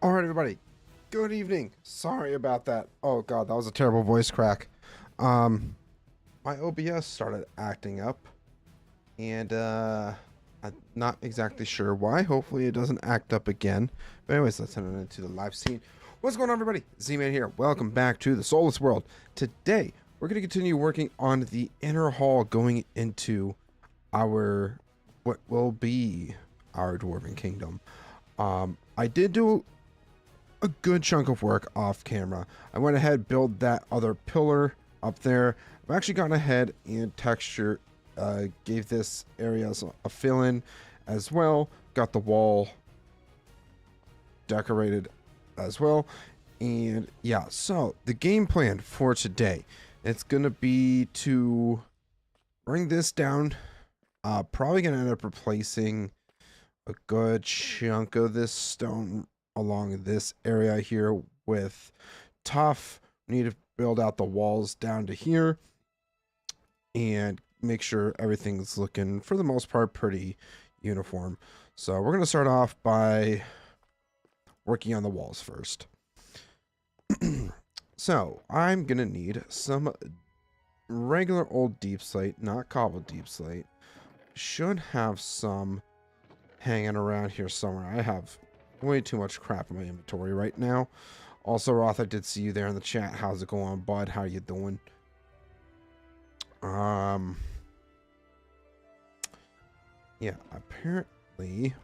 All right, everybody. Good evening. Sorry about that. Oh god, that was a terrible voice crack. Um, my OBS started acting up, and I'm not exactly sure why. Hopefully, it doesn't act up again. But anyways, let's head on into the live scene. What's going on, everybody? Zman here. Welcome back to the Soulless world. Today, we're going to continue working on the inner hall, going into our what will be our dwarven kingdom. I did do a good chunk of work off camera. I went ahead, built that other pillar up there. I've actually gone ahead and gave this area a fill-in as well. Got the wall decorated as well. And yeah, so the game plan for today, it's gonna be to bring this down. Probably gonna end up replacing a good chunk of this stone along this area here with tough. We need to build out the walls down to here and make sure everything's looking, for the most part, pretty uniform. So we're going to start off by working on the walls first. So I'm going to need some regular old deep slate, not cobbled deep slate. Should have some hanging around here somewhere. I have way too much crap in my inventory right now. Also, Roth, I did see you there in the chat. How's it going, bud? How you doing? Yeah, apparently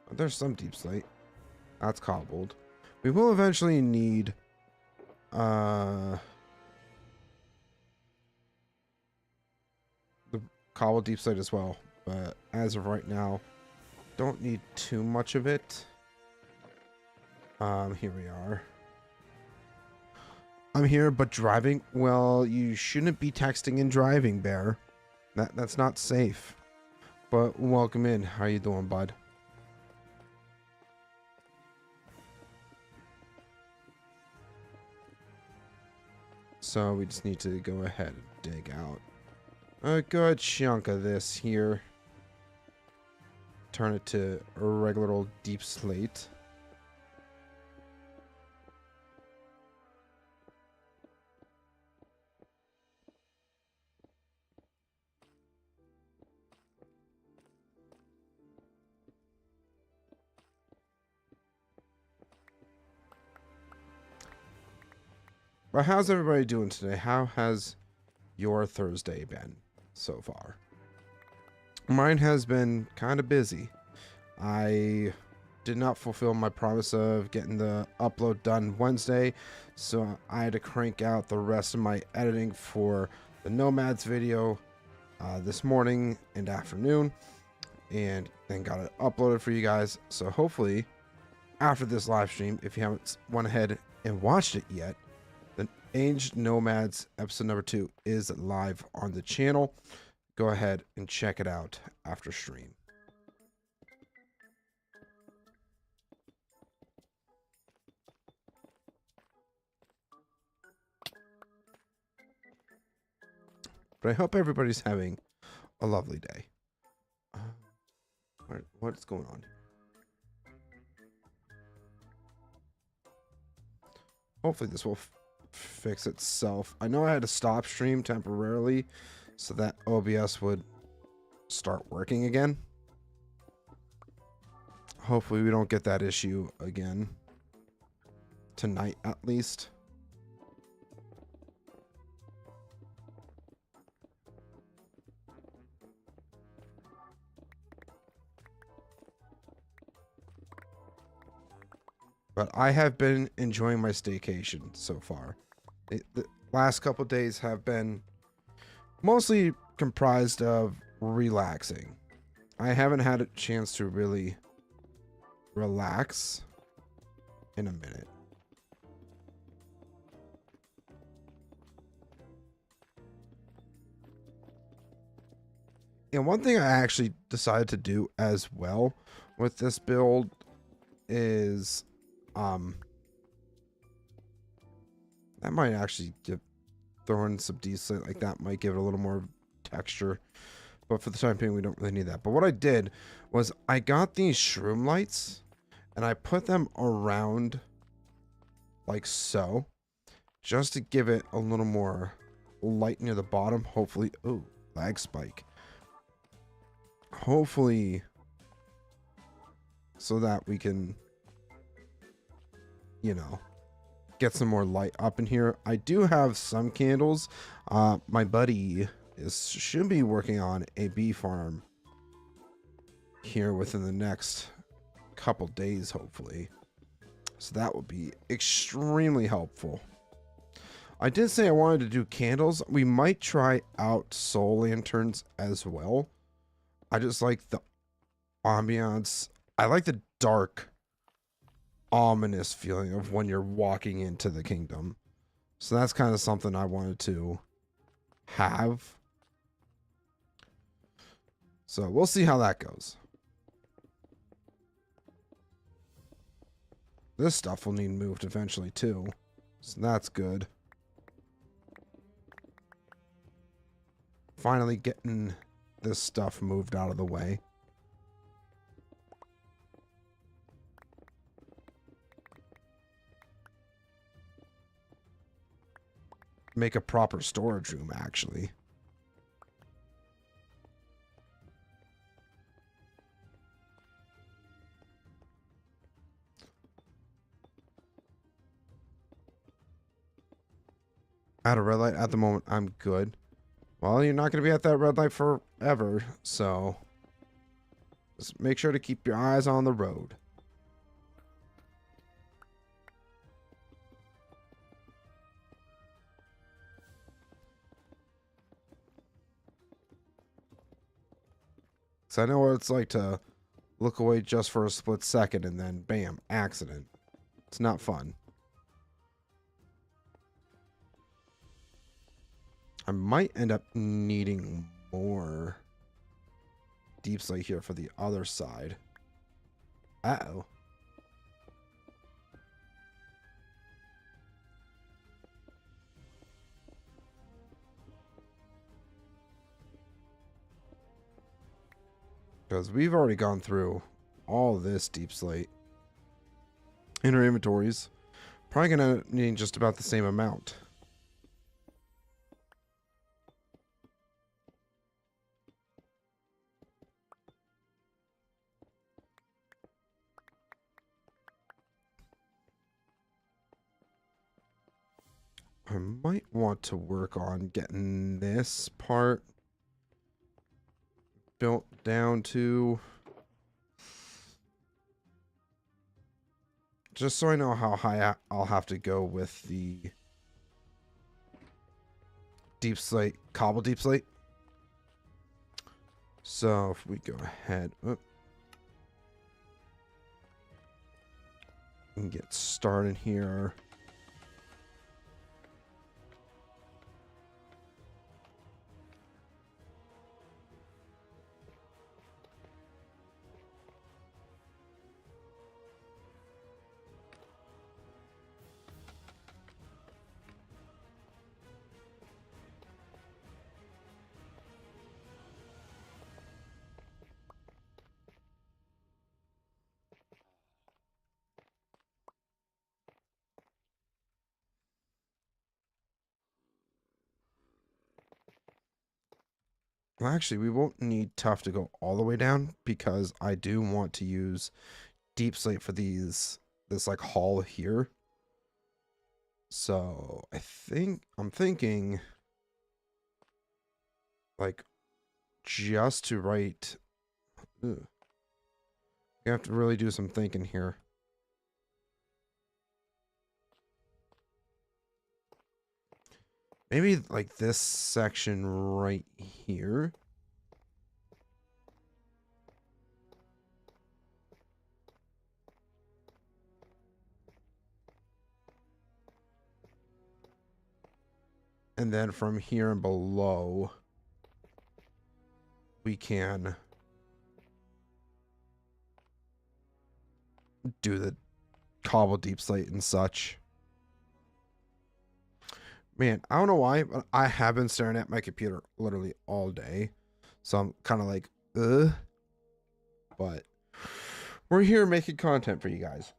there's some deep slate. That's cobbled. We will eventually need the cobbled deep slate as well, but as of right now, don't need too much of it. Here we are. I'm here, but driving. Well, you shouldn't be texting and driving, Bear. That's not safe. But welcome in. How you doing, bud? So we just need to go ahead and dig out a good chunk of this here. Turn it to a regular old deep slate. But how's everybody doing today? How has your Thursday been so far? Mine has been kind of busy. I did not fulfill my promise of getting the upload done Wednesday, so I had to crank out the rest of my editing for the Nomads video this morning and afternoon, and then got it uploaded for you guys. So hopefully, after this live stream, if you haven't went ahead and watched it yet, the Aged Nomads episode number 2 is live on the channel. Go ahead and check it out after stream. But I hope everybody's having a lovely day. What's going on? Hopefully this will fix itself. I know I had to stop stream temporarily so that OBS would start working again. Hopefully we don't get that issue again. Tonight, at least. But I have been enjoying my staycation so far. The last couple days have been mostly comprised of relaxing. I haven't had a chance to really relax in a minute. And one thing I actually decided to do as well with this build is that might actually throw in some decent, like that might give it a little more texture, but for the time being we don't really need that. But what I did was I got these shroom lights And I put them around like so, just to give it a little more light near the bottom. Hopefully, oh, lag spike. Hopefully, so that we can, you know, get some more light up in here. I do have some candles. My buddy should be working on a bee farm here within the next couple days, hopefully. So that would be extremely helpful. I did say I wanted to do candles. We might try out soul lanterns as well. I just like the ambiance. I like the dark, ominous feeling of when you're walking into the kingdom. So that's kind of something I wanted to have. So we'll see how that goes. This stuff will need moved eventually too. So that's good. Finally getting this stuff moved out of the way. Make a proper storage room, actually. At a red light at the moment, I'm good. Well, you're not going to be at that red light forever, so just make sure to keep your eyes on the road. So I know what it's like to look away just for a split second and then, bam, accident. It's not fun. I might end up needing more deep slate here for the other side. Uh-oh. Because we've already gone through all this deep slate in our inventories. Probably going to end up needing just about the same amount. I might want to work on getting this part built down to, just so I know how high I'll have to go with the deep slate, cobble deep slate. So if we go ahead, and get started here. Well, actually, we won't need tough to go all the way down because I do want to use deep slate for this like hall here. So I'm thinking like just to write. You have to really do some thinking here. Maybe like this section right here. And then from here and below, we can do the cobble deep slate and such. Man, I don't know why, but I have been staring at my computer literally all day. So I'm kind of like, ugh. But We're here making content for you guys.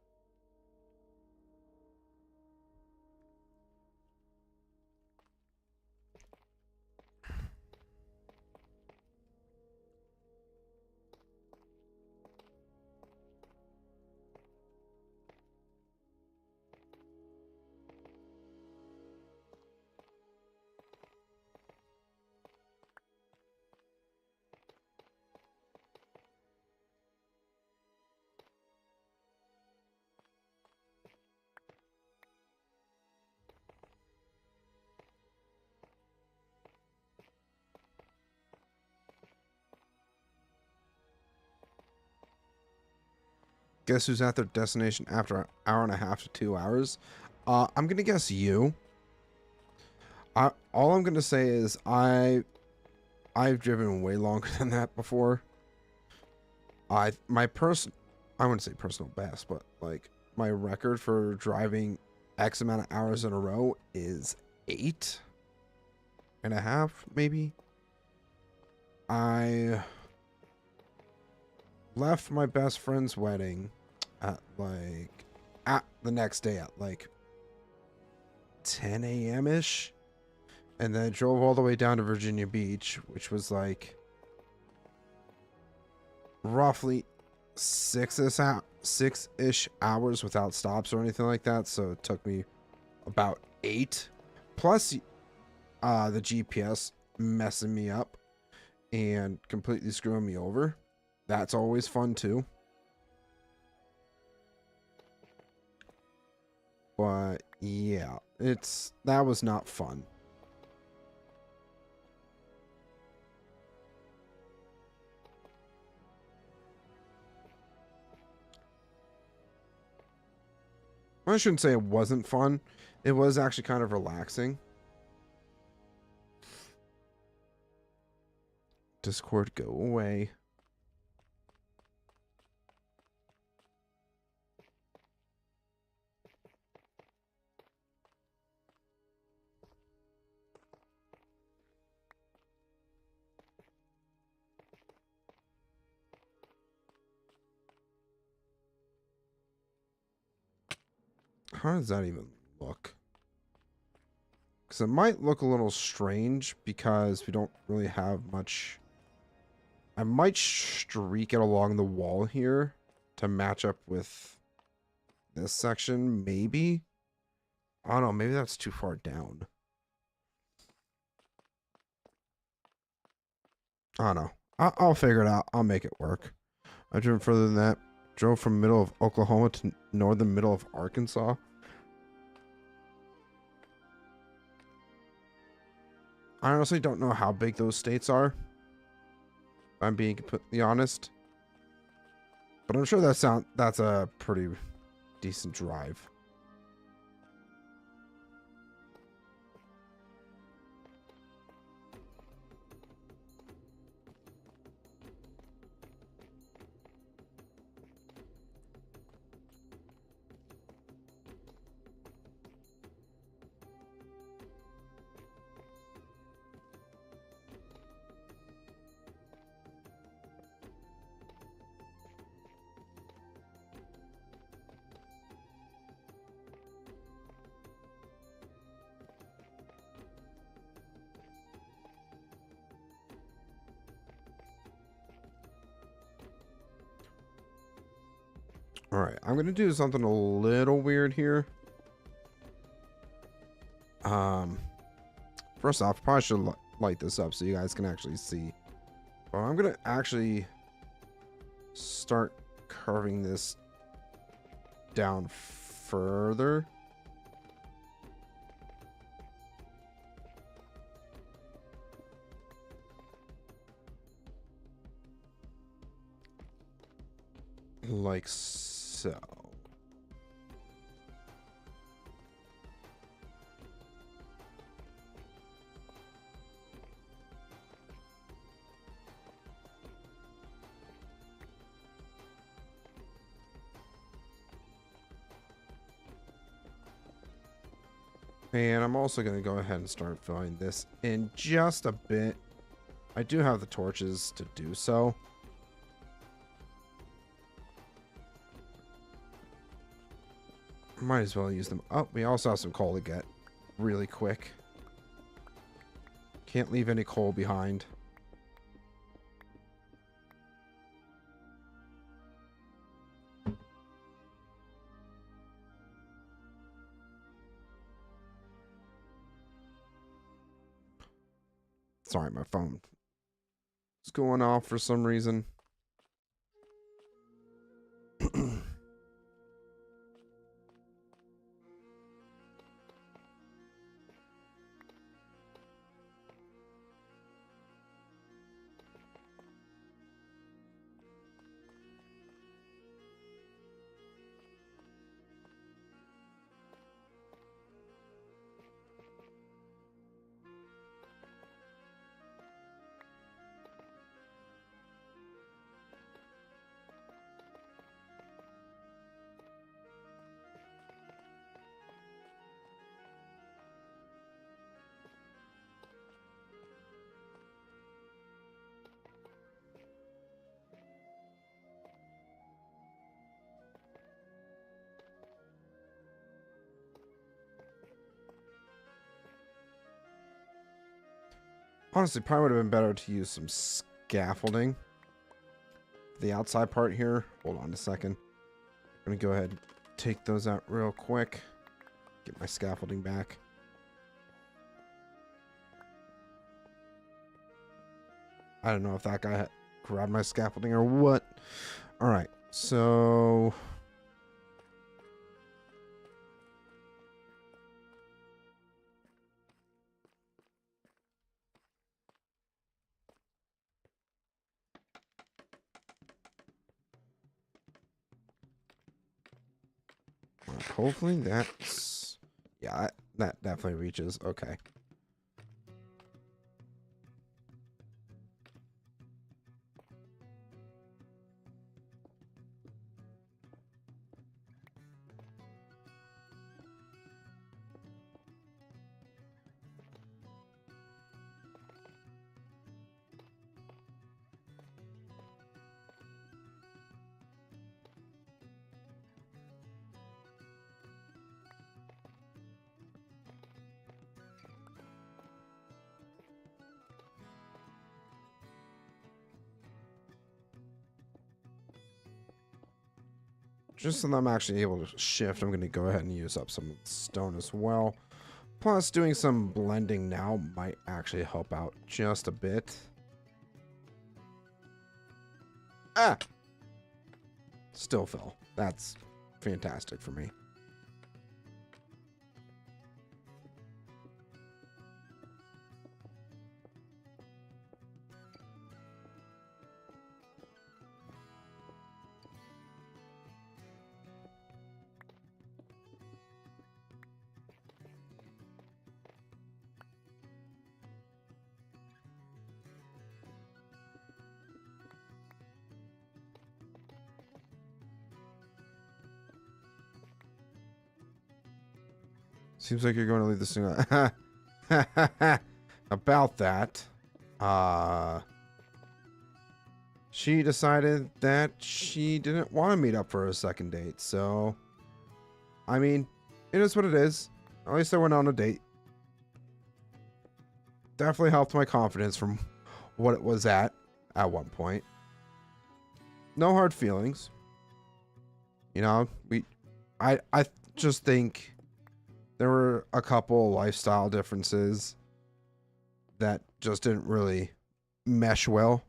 Guess who's at their destination after an hour and a half to 2 hours? I'm gonna guess you. All I'm gonna say is I've driven way longer than that before. I wouldn't say personal best, but like my record for driving X amount of hours in a row is 8.5, maybe. I left my best friend's wedding at the next day at like 10 a.m. ish, and then drove all the way down to Virginia Beach, which was like roughly 6-ish hours without stops or anything like that. So it took me about 8 plus the GPS messing me up and completely screwing me over. That's always fun too. But yeah, that was not fun. I shouldn't say it wasn't fun. It was actually kind of relaxing. Discord, go away. How does that even look? Because it might look a little strange because we don't really have much. I might streak it along the wall here to match up with this section, maybe. I don't know, maybe that's too far down. I don't know. I'll figure it out. I'll make it work. I've driven further than that. Drove from middle of Oklahoma to northern middle of Arkansas. I honestly don't know how big those states are, if I'm being completely honest. But I'm sure that's a pretty decent drive. Alright, I'm going to do something a little weird here. First off, probably should light this up so you guys can actually see. But I'm going to actually start carving this down further. Like so. And I'm also going to go ahead and start filling this in just a bit. I do have the torches to do so. Might as well use them. Oh, we also have some coal to get really quick. Can't leave any coal behind. Sorry, my phone is going off for some reason. Honestly, probably would have been better to use some scaffolding. The outside part here. Hold on a second. I'm going to go ahead and take those out real quick. Get my scaffolding back. I don't know if that guy grabbed my scaffolding or what. Alright, so... hopefully that's... Yeah, that definitely reaches. Okay. Just so that I'm actually able to shift, I'm going to go ahead and use up some stone as well. Plus, doing some blending now might actually help out just a bit. Ah! Still fell. That's fantastic for me. Seems like you're going to leave this thing about that. She decided that she didn't want to meet up for a second date, so I mean, it is what it is. At least I went on a date. Definitely helped my confidence from what it was at one point. No hard feelings. You know, I just think there were a couple lifestyle differences that just didn't really mesh well.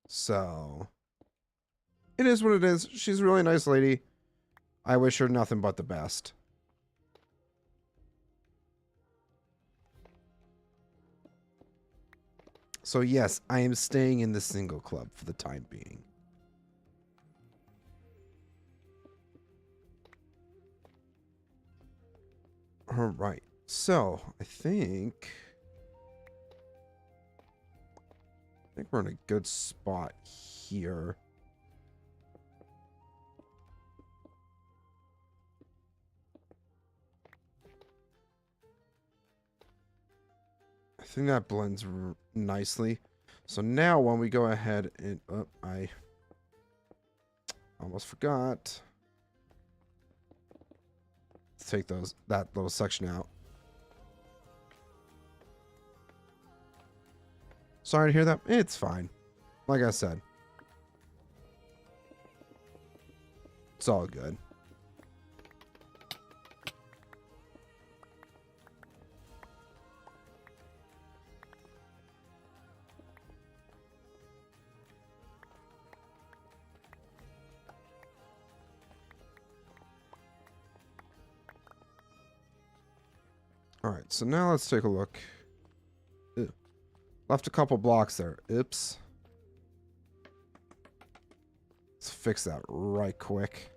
So, it is what it is. She's a really nice lady. I wish her nothing but the best. So yes, I am staying in the single club for the time being. All right. So, I think we're in a good spot here. I think that blends nicely. So now when we go ahead and... Oh, I almost forgot. to take that little section out. Sorry to hear that. It's fine. Like I said, it's all good. All right, so now let's take a look. Ew. Left a couple blocks there. Oops. Let's fix that right quick.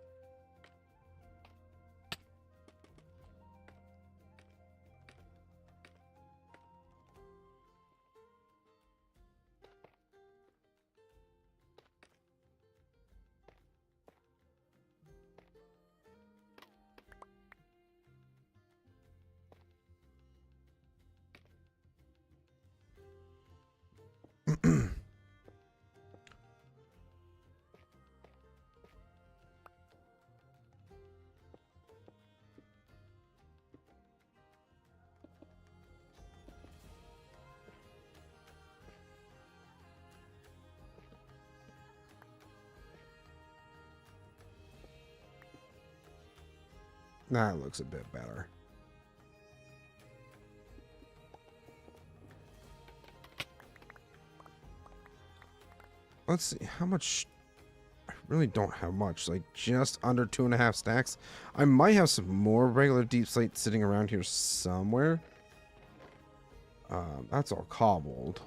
That looks a bit better. Let's see, how much... I really don't have much, like just under 2.5 stacks. I might have some more regular deep slate sitting around here somewhere. That's all cobbled.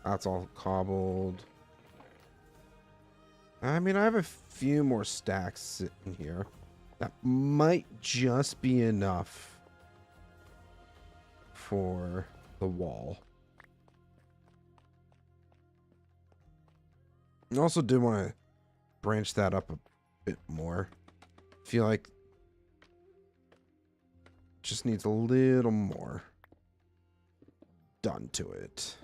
That's all cobbled. I mean, I have a few more stacks sitting here. That might just be enough for the wall. I also did want to branch that up a bit more. Feel like just needs a little more done to it.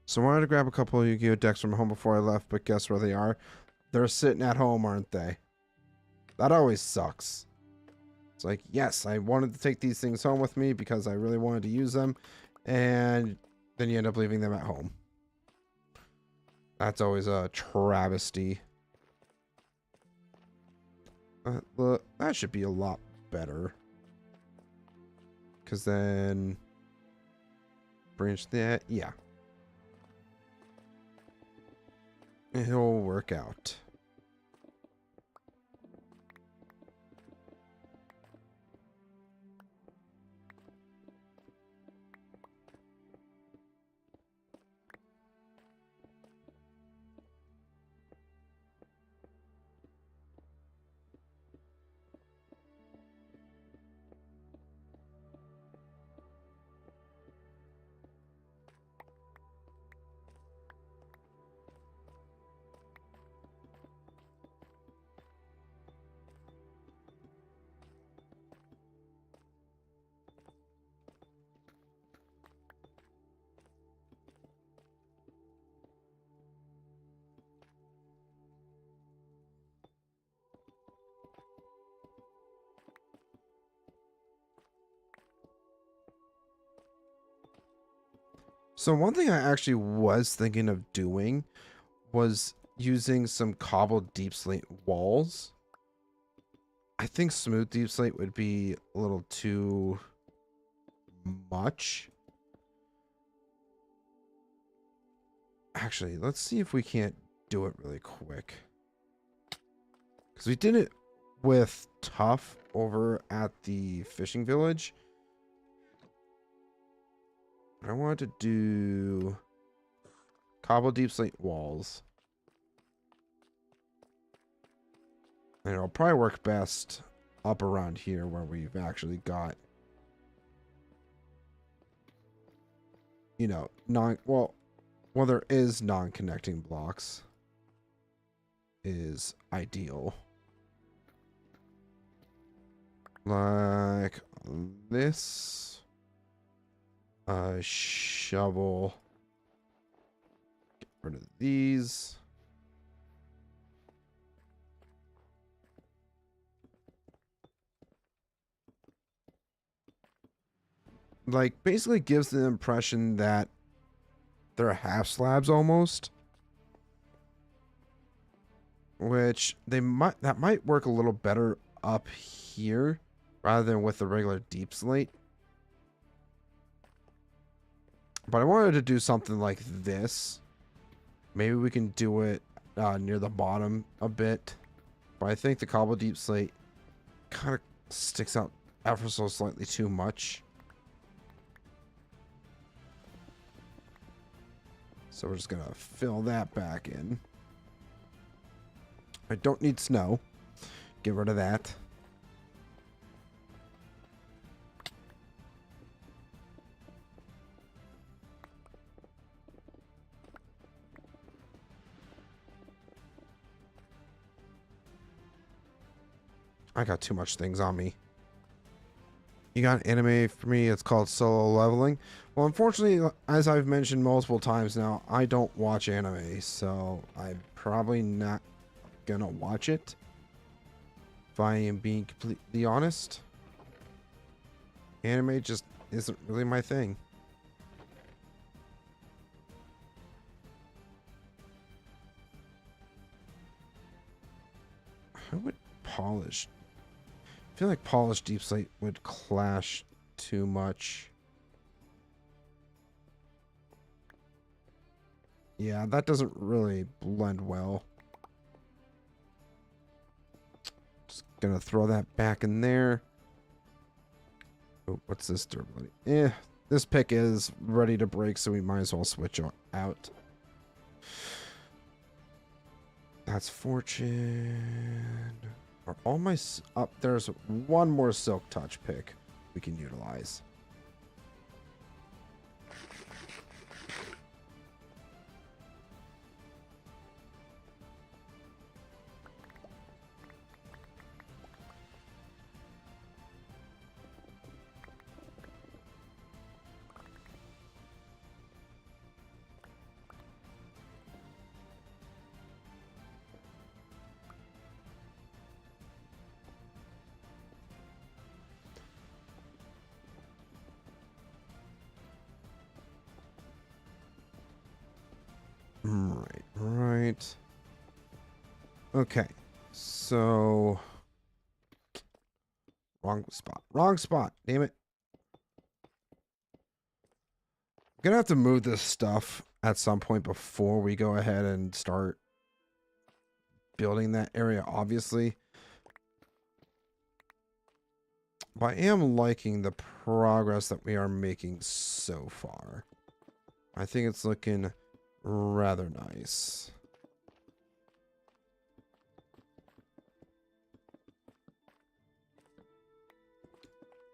So I wanted to grab a couple of Yu-Gi-Oh decks from home before I left, but guess where they are? They're sitting at home, aren't they? That always sucks. It's like, yes, I wanted to take these things home with me because I really wanted to use them, and then you end up leaving them at home. That's always a travesty. Look, that should be a lot better. Because then... branch that, yeah. It'll work out. So one thing I actually was thinking of doing was using some cobbled deep slate walls. I think smooth deep slate would be a little too much. Actually, let's see if we can't do it really quick. Because we did it with Tough over at the fishing village. I wanted to do cobble deep slate walls. And it'll probably work best up around here where we've actually got, you know, well, there is non-connecting blocks is ideal. Like this. Shovel. Get rid of these. Like, basically gives the impression that they're half slabs almost. Which that might work a little better up here rather than with the regular deep slate. But I wanted to do something like this. Maybe we can do it near the bottom a bit. But I think the cobble deep slate kind of sticks out ever so slightly too much. So we're just going to fill that back in. I don't need snow. Get rid of that. I got too much things on me. You got an anime for me, it's called Solo Leveling. Well, unfortunately, as I've mentioned multiple times now, I don't watch anime, so I'm probably not gonna watch it. If I am being completely honest. Anime just isn't really my thing. How would polish? I feel like polished deep slate would clash too much. Yeah, that doesn't really blend well. Just gonna throw that back in there. Oh, what's this durability? This pick is ready to break, so we might as well switch out. That's fortune. Are all my up? There's one more silk touch pick we can utilize. Right. Okay. So wrong spot. Wrong spot. Damn it. I'm gonna have to move this stuff at some point before we go ahead and start building that area, obviously. But I am liking the progress that we are making so far. I think it's looking rather nice.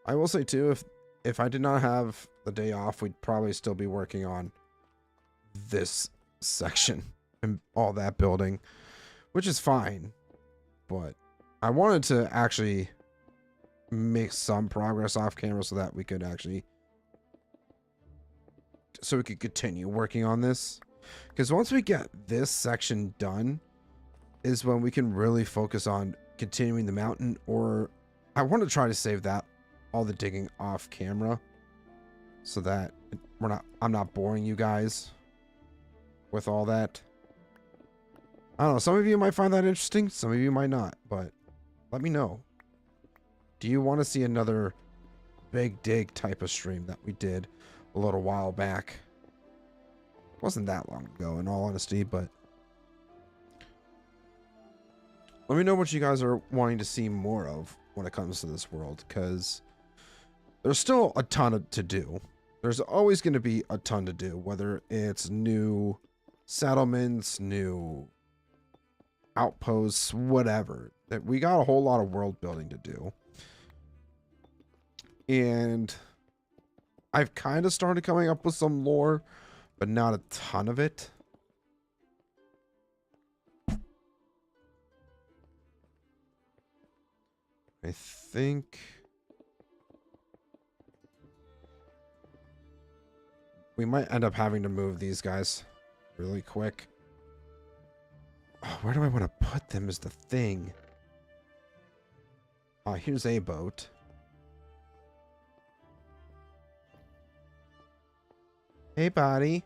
I will say too, if I did not have the day off, we'd probably still be working on this section and all that building, which is fine. But I wanted to actually make some progress off camera so that we could continue working on this. Because once we get this section done is when we can really focus on continuing the mountain, or I want to try to save that all the digging off camera so that I'm not boring you guys with all that. I don't know, some of you might find that interesting, some of you might not, but let me know. Do you want to see another big dig type of stream that we did a little while back? Wasn't that long ago, in all honesty, but let me know what you guys are wanting to see more of when it comes to this world, because there's still a ton to do. There's always going to be a ton to do, whether it's new settlements, new outposts, whatever. That we got a whole lot of world building to do. And I've kind of started coming up with some lore, but not a ton of it. I think we might end up having to move these guys really quick. Oh, where do I want to put them is the thing. Oh, here's a boat. Hey, buddy.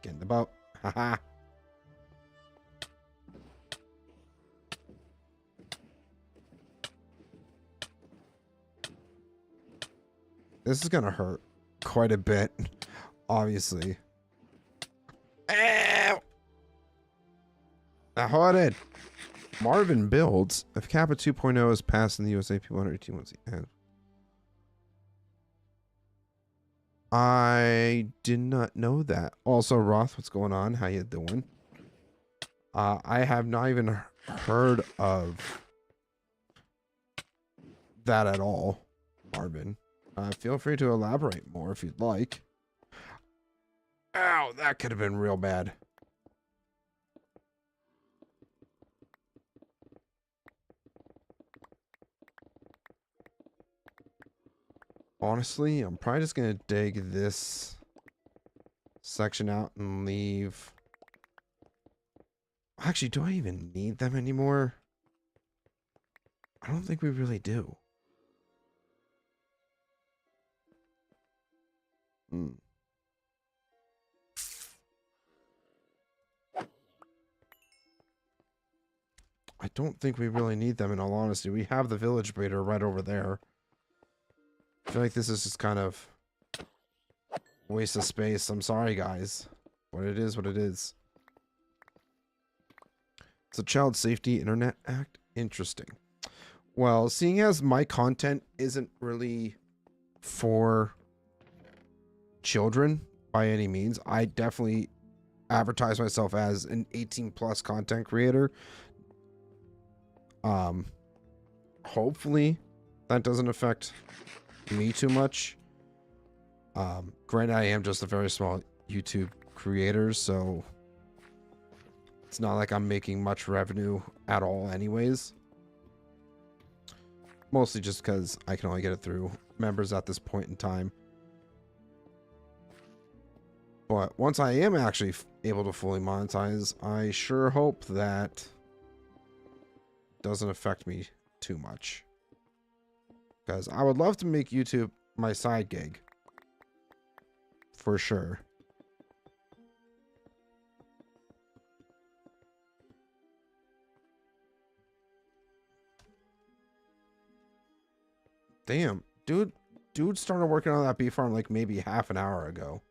Get in the boat. Haha. This is gonna hurt quite a bit, obviously. Ow! Now, hold it. Marvin builds. If Kappa 2.0 is passed in the USA, people 118 wants the end. I did not know that. Also, Roth, what's going on? How you doing? I have not even heard of that at all, Marvin. Feel free to elaborate more if you'd like. Ow, that could have been real bad. Honestly, I'm probably just going to dig this section out and leave. Actually, do I even need them anymore? I don't think we really do. I don't think we really need them, in all honesty. We have the village breeder right over there. I feel like this is just kind of a waste of space. I'm sorry, guys. But it is what it is. It's a Child Safety Internet Act? Interesting. Well, seeing as my content isn't really for children by any means, I definitely advertise myself as an 18+ content creator. Hopefully that doesn't affect me too much. Granted, I am just a very small YouTube creator, so it's not like I'm making much revenue at all anyways. Mostly just because I can only get it through members at this point in time. But once I am actually able to fully monetize, I sure hope that it doesn't affect me too much. Because I would love to make YouTube my side gig. For sure. Damn, dude started working on that bee farm like maybe half an hour ago.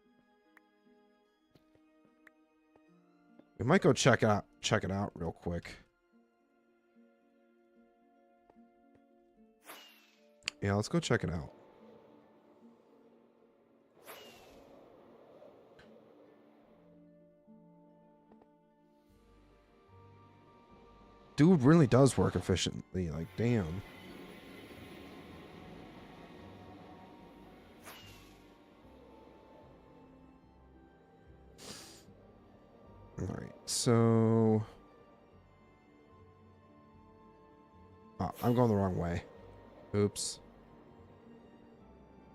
We might go check it out real quick. Yeah, let's go check it out. Dude really does work efficiently, like damn. Alright, so... Oh, I'm going the wrong way. Oops.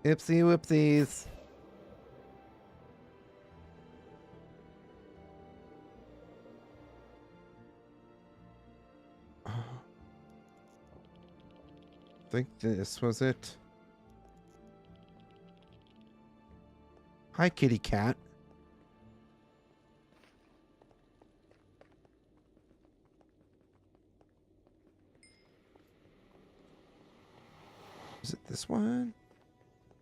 Oopsie whoopsies. I think this was it. Hi, kitty cat. Is it this one?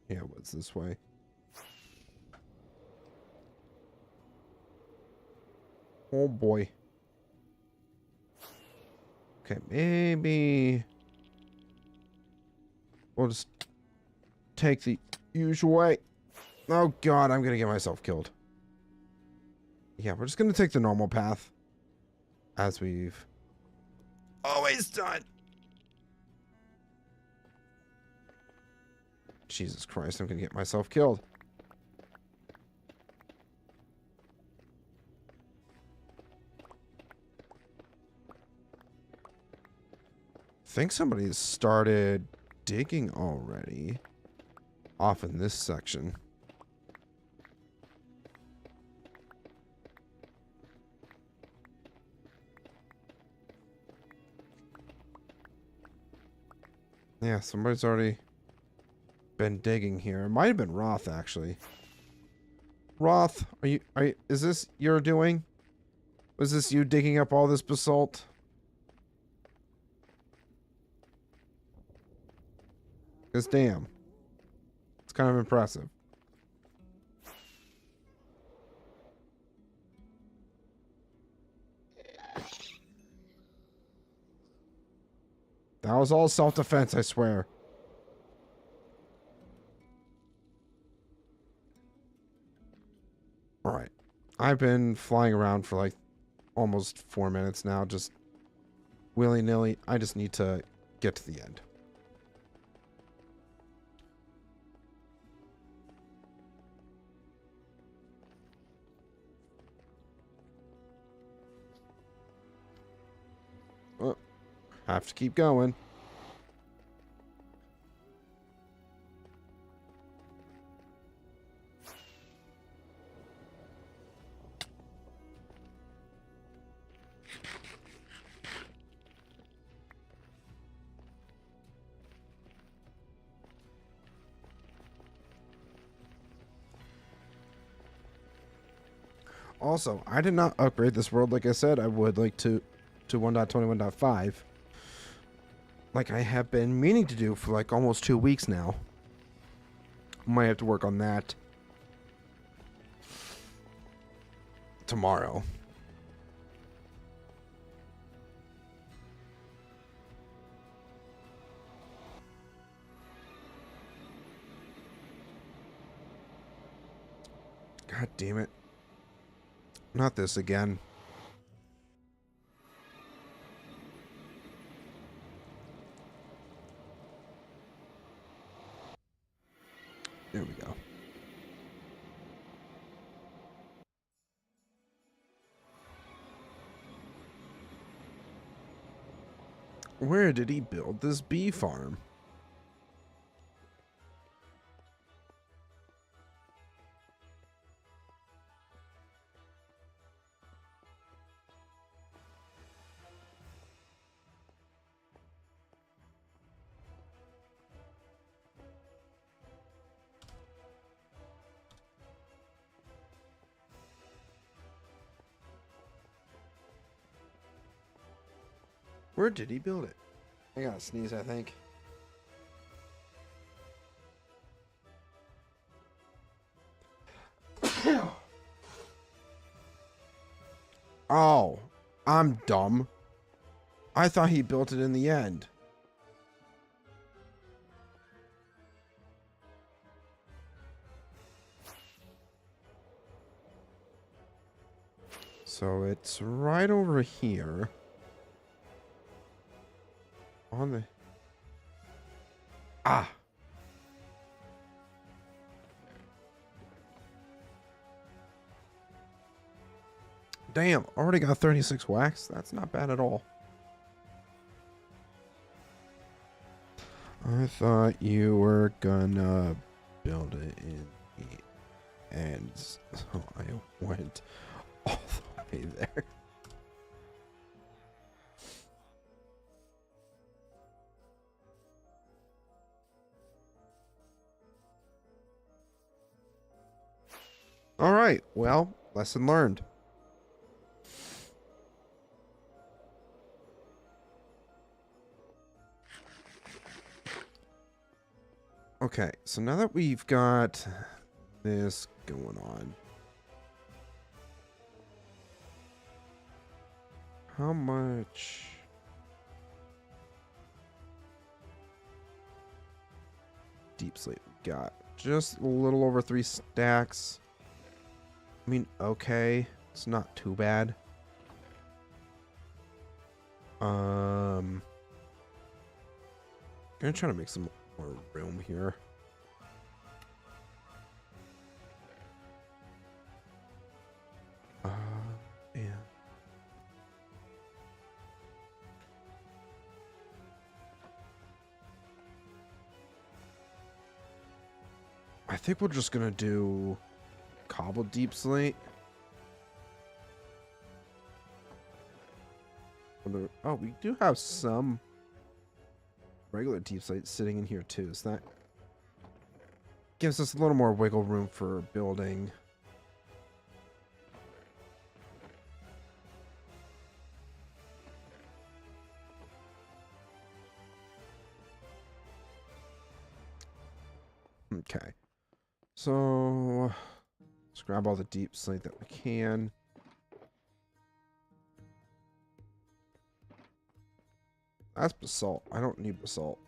Yeah, it was this way. Oh boy. Okay, maybe we'll just take the usual way. Oh god, I'm gonna get myself killed. Yeah, we're just gonna take the normal path. As we've always done. Jesus Christ, I'm gonna get myself killed. I think somebody's started digging already. Off in this section. Yeah, somebody's already been digging here. It might have been Roth, actually. Roth, is this your doing? Was this you digging up all this basalt? Because damn. It's kind of impressive. That was all self-defense, I swear. Alright. I've been flying around for like almost 4 minutes now, just willy-nilly. I just need to get to the end. Oh, have to keep going. Also, I did not upgrade this world like I said I would, like to 1.21.5. Like I have been meaning to do for like almost 2 weeks now. Might have to work on that tomorrow. God damn it. Not this again. There we go. Where did he build this bee farm? Where did he build it? I gotta sneeze, I think. Oh, I'm dumb. I thought he built it in the end. So it's right over here. On the... Ah. Damn, already got 36 wax. That's not bad at all. I thought you were gonna build it in the end. So I went all the way there. All right, well, lesson learned. Okay, so now that we've got this going on, how much deep slate we got? just a little over 3 stacks. I mean, okay. It's not too bad. Gonna try to make some more room here. Yeah. I think we're just gonna do cobble deep slate. Oh, we do have some regular deep slate sitting in here too, so that gives us a little more wiggle room for building. Okay, so let's grab all the deep slate that we can. That's basalt. I don't need basalt.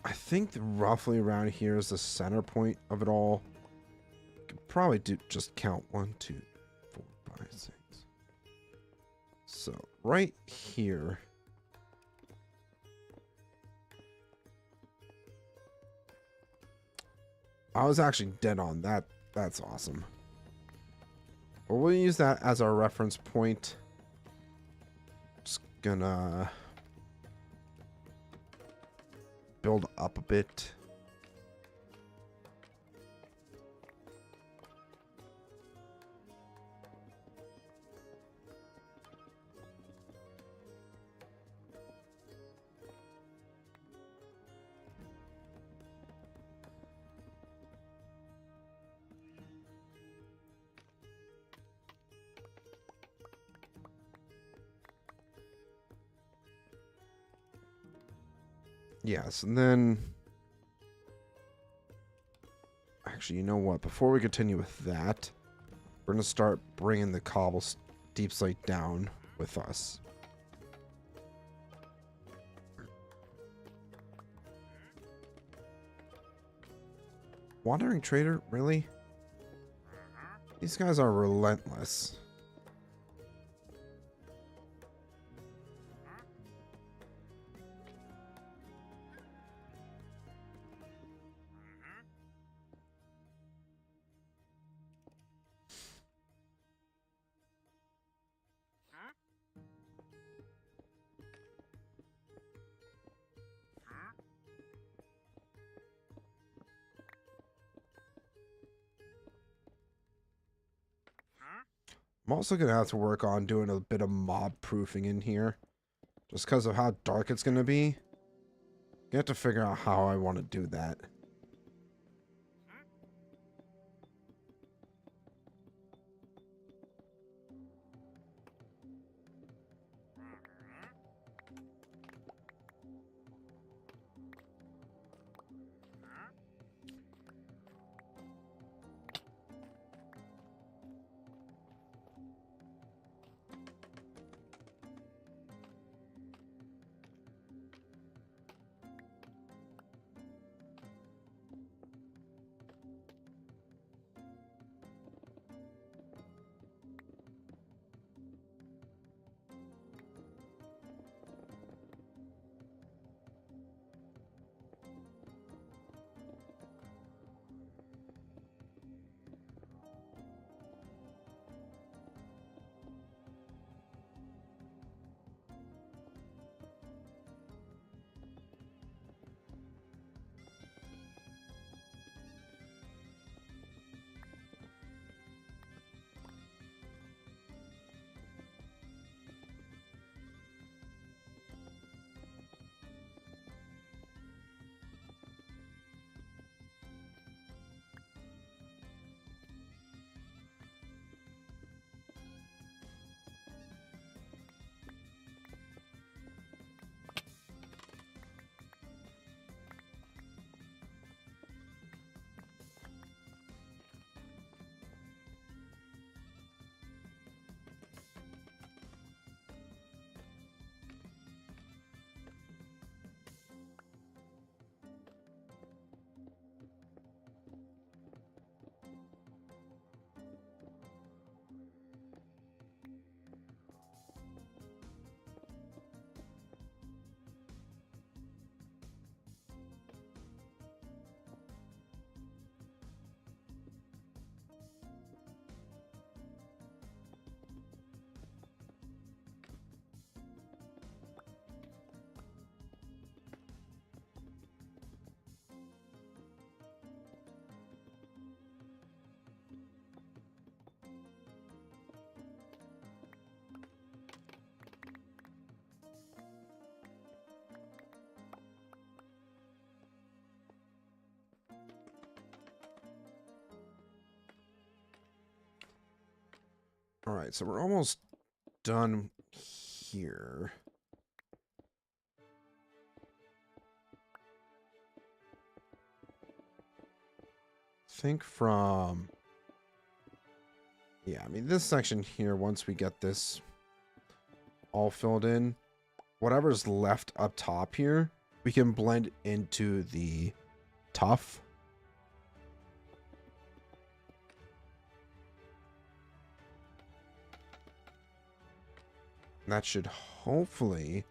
I think roughly around here is the center point of it all. Could probably just count 1, 2, 4, 5, 6. So right here. I was actually dead on that. That's awesome. Well, we'll use that as our reference point. Just gonna build up a bit. Yes, and then actually, you know what? Before we continue with that, we're gonna start bringing the cobble deep slate down with us. Wandering trader, really? These guys are relentless. I'm also going to have to work on doing a bit of mob proofing in here. Just because of how dark it's going to be. I have to figure out how I want to do that. Alright, so we're almost done here. Think from... Yeah, I mean, this section here, once we get this all filled in, whatever's left up top here, we can blend into the tuff. And that should hopefully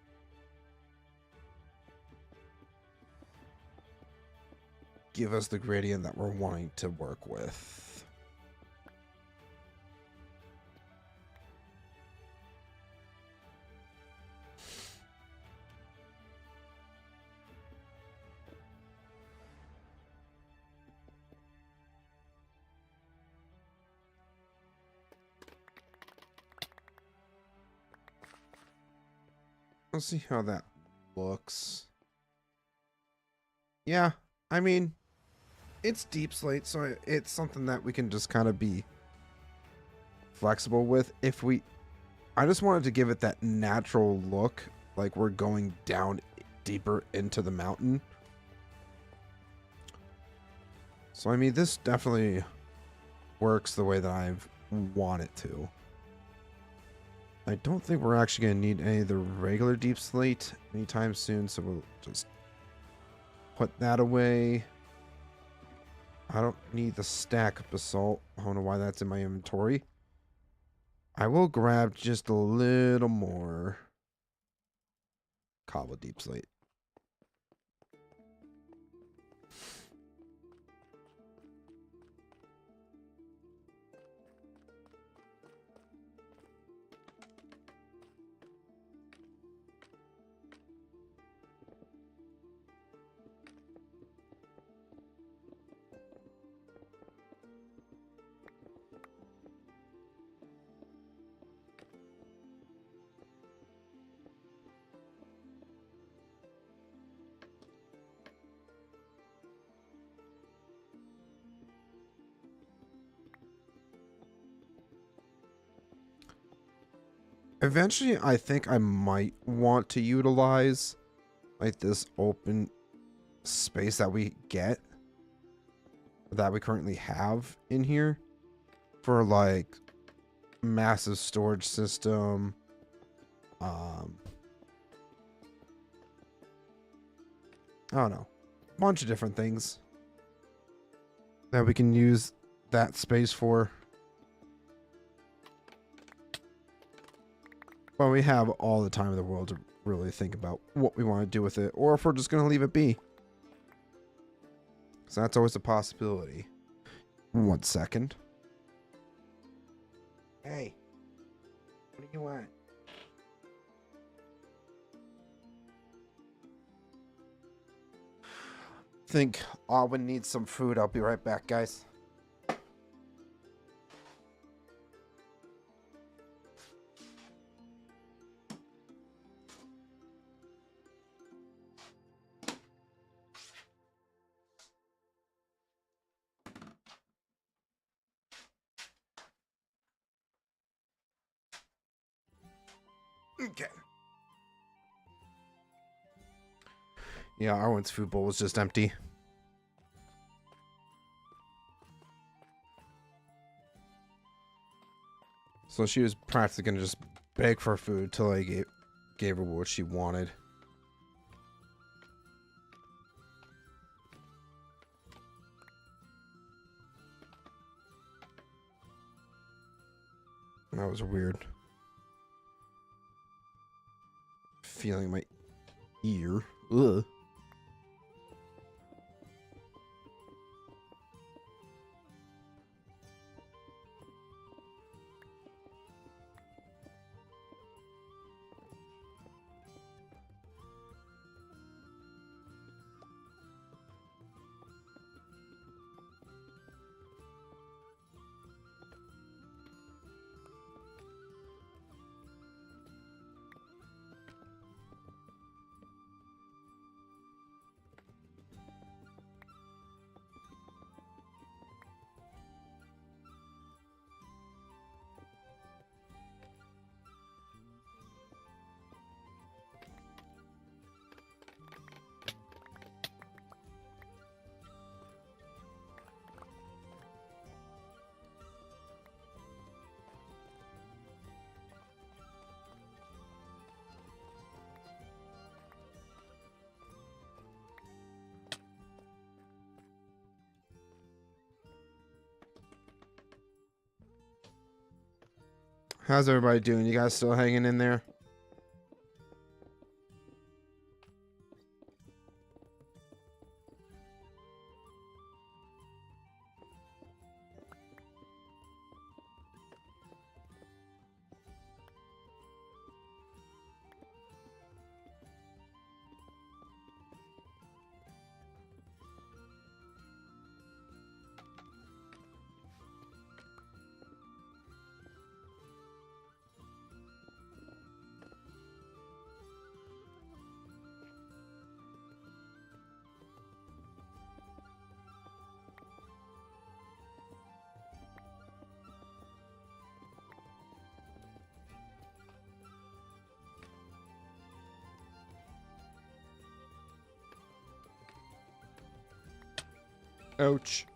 give us the gradient that we're wanting to work with. Let's see how that looks. Yeah, I mean, it's deep slate, so it's something that we can just kind of be flexible with. I just wanted to give it that natural look, like we're going down deeper into the mountain. So, I mean, this definitely works the way that I want it to. I don't think we're actually going to need any of the regular deep slate anytime soon, so we'll just put that away. I don't need the stack of basalt. I don't know why that's in my inventory. I will grab just a little more cobble deep slate. Eventually, I think I might want to utilize like this open space that we get, that we currently have in here, for like massive storage system. I don't know, a bunch of different things that we can use that space for. But we have all the time in the world to really think about what we want to do with it, or if we're just going to leave it be. So that's always a possibility. 1 second. Hey, what do you want? Think Alwyn needs some food. I'll be right back, guys. Okay. Yeah, Arwen's food bowl was just empty. So she was practically gonna just beg for food till I gave her what she wanted. That was weird. Feeling my ear. Ugh. How's everybody doing? You guys still hanging in there? Ouch.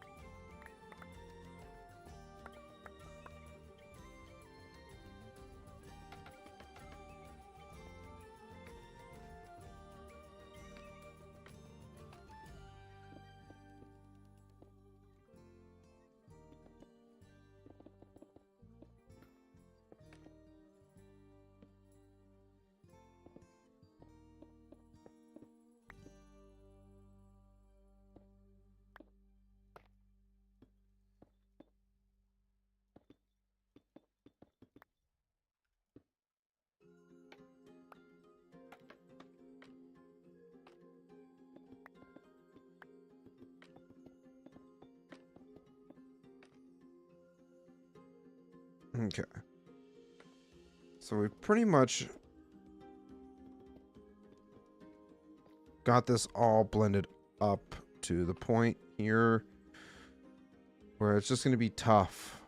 Okay. So we pretty much got this all blended up to the point here where it's just going to be tough.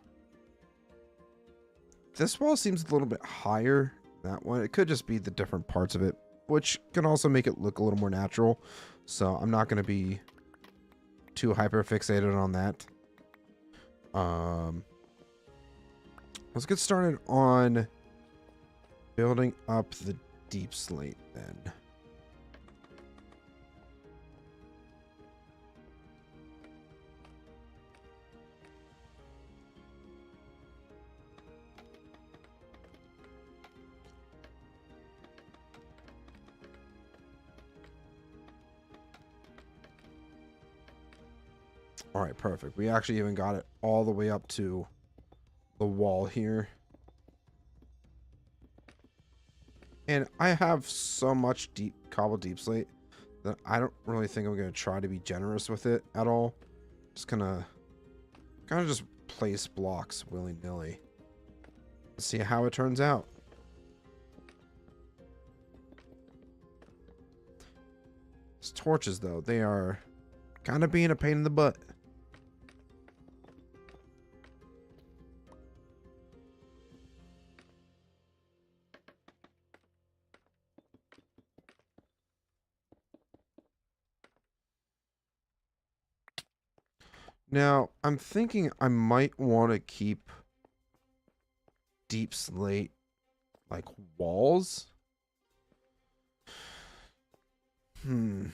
This wall seems a little bit higher than that one. It could just be the different parts of it, which can also make it look a little more natural. So I'm not going to be too hyper fixated on that. Let's get started on building up the deep slate then. All right, perfect. We actually even got it all the way up to the wall here. And I have so much cobbled deep slate that I don't really think I'm going to try to be generous with it at all. Just gonna kind of just place blocks willy-nilly. Let's see how it turns out. These torches, though, they are kind of being a pain in the butt. Now, I'm thinking I might want to keep deep slate like walls. I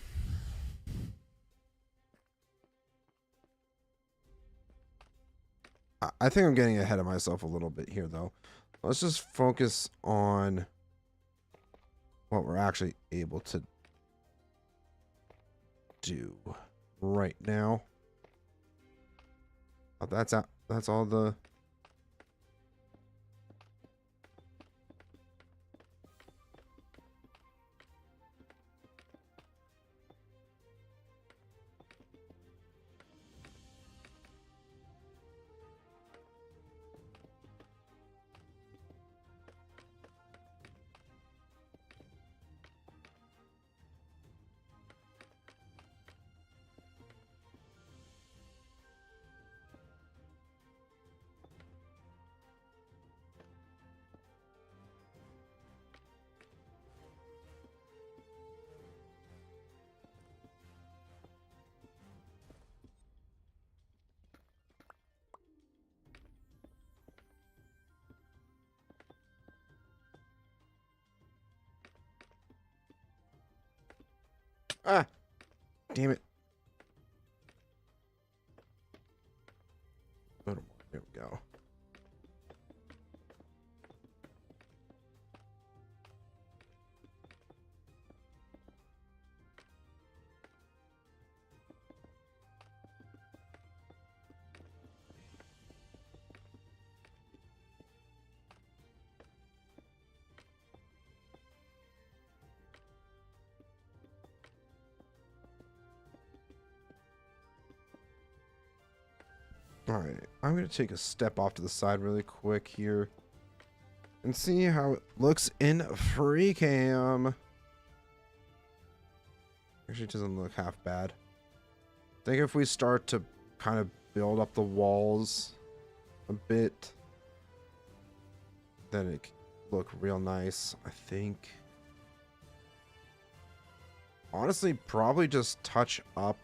think I'm getting ahead of myself a little bit here, though. Let's just focus on what we're actually able to do right now. Oh, that's out. That's all the... Ah! Damn it. A little more. There we go. Alright, I'm going to take a step off to the side really quick here and see how it looks in free cam. Actually, it doesn't look half bad. I think if we start to kind of build up the walls a bit, then it can look real nice, I think. Honestly, probably just touch up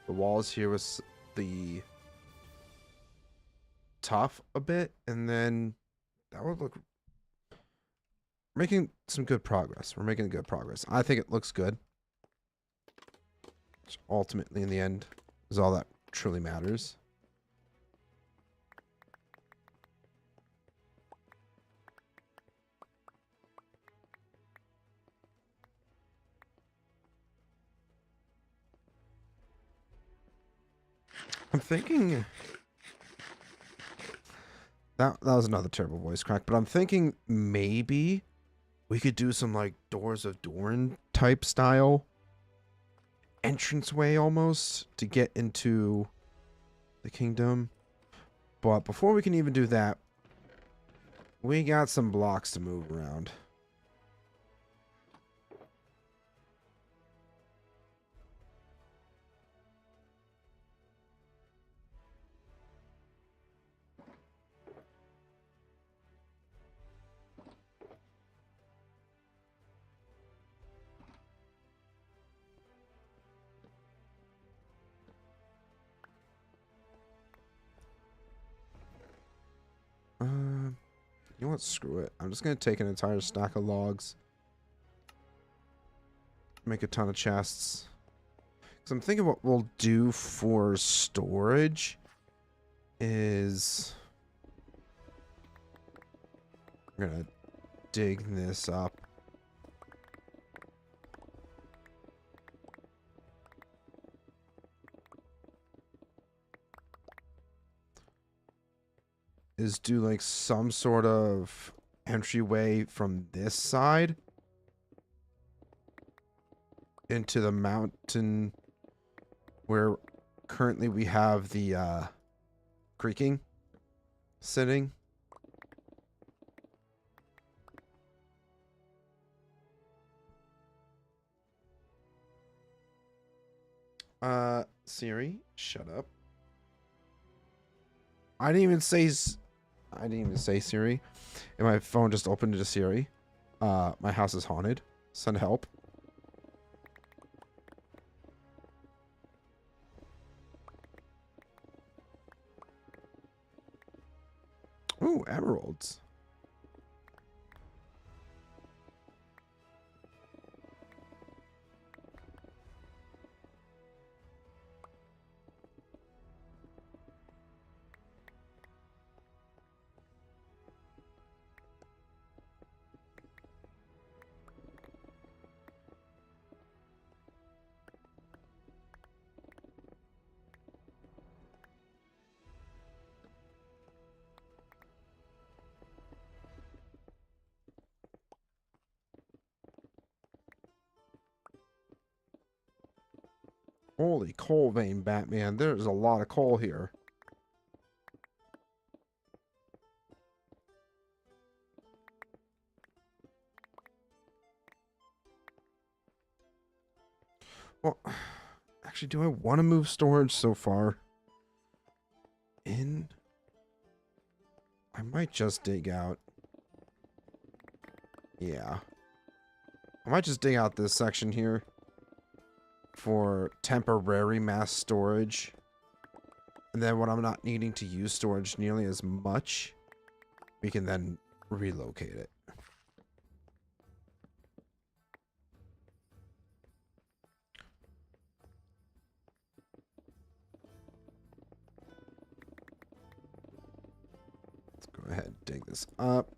the walls here with the tough a bit, and then that would look... making some good progress. We're making good progress. I think it looks good. Which ultimately, in the end, is all that truly matters. I'm thinking... That was another terrible voice crack, but I'm thinking maybe we could do some, like, Doors of Dorn type style entranceway almost to get into the kingdom. But before we can even do that, we got some blocks to move around. You know what? Screw it. I'm just going to take an entire stack of logs. Make a ton of chests. Because I'm thinking what we'll do for storage is... we're going to dig this up. Is do like some sort of entryway from this side into the mountain where currently we have the creaking sitting. Siri, shut up. I didn't even say Siri. And my phone just opened to Siri. My house is haunted. Send help. Ooh, emeralds. Holy coal vein, Batman. There's a lot of coal here. Well, actually, do I want to move storage so far in? I might just dig out. Yeah. I might just dig out this section here for temporary mass storage. And then when I'm not needing to use storage nearly as much, we can then relocate it. Let's go ahead and dig this up.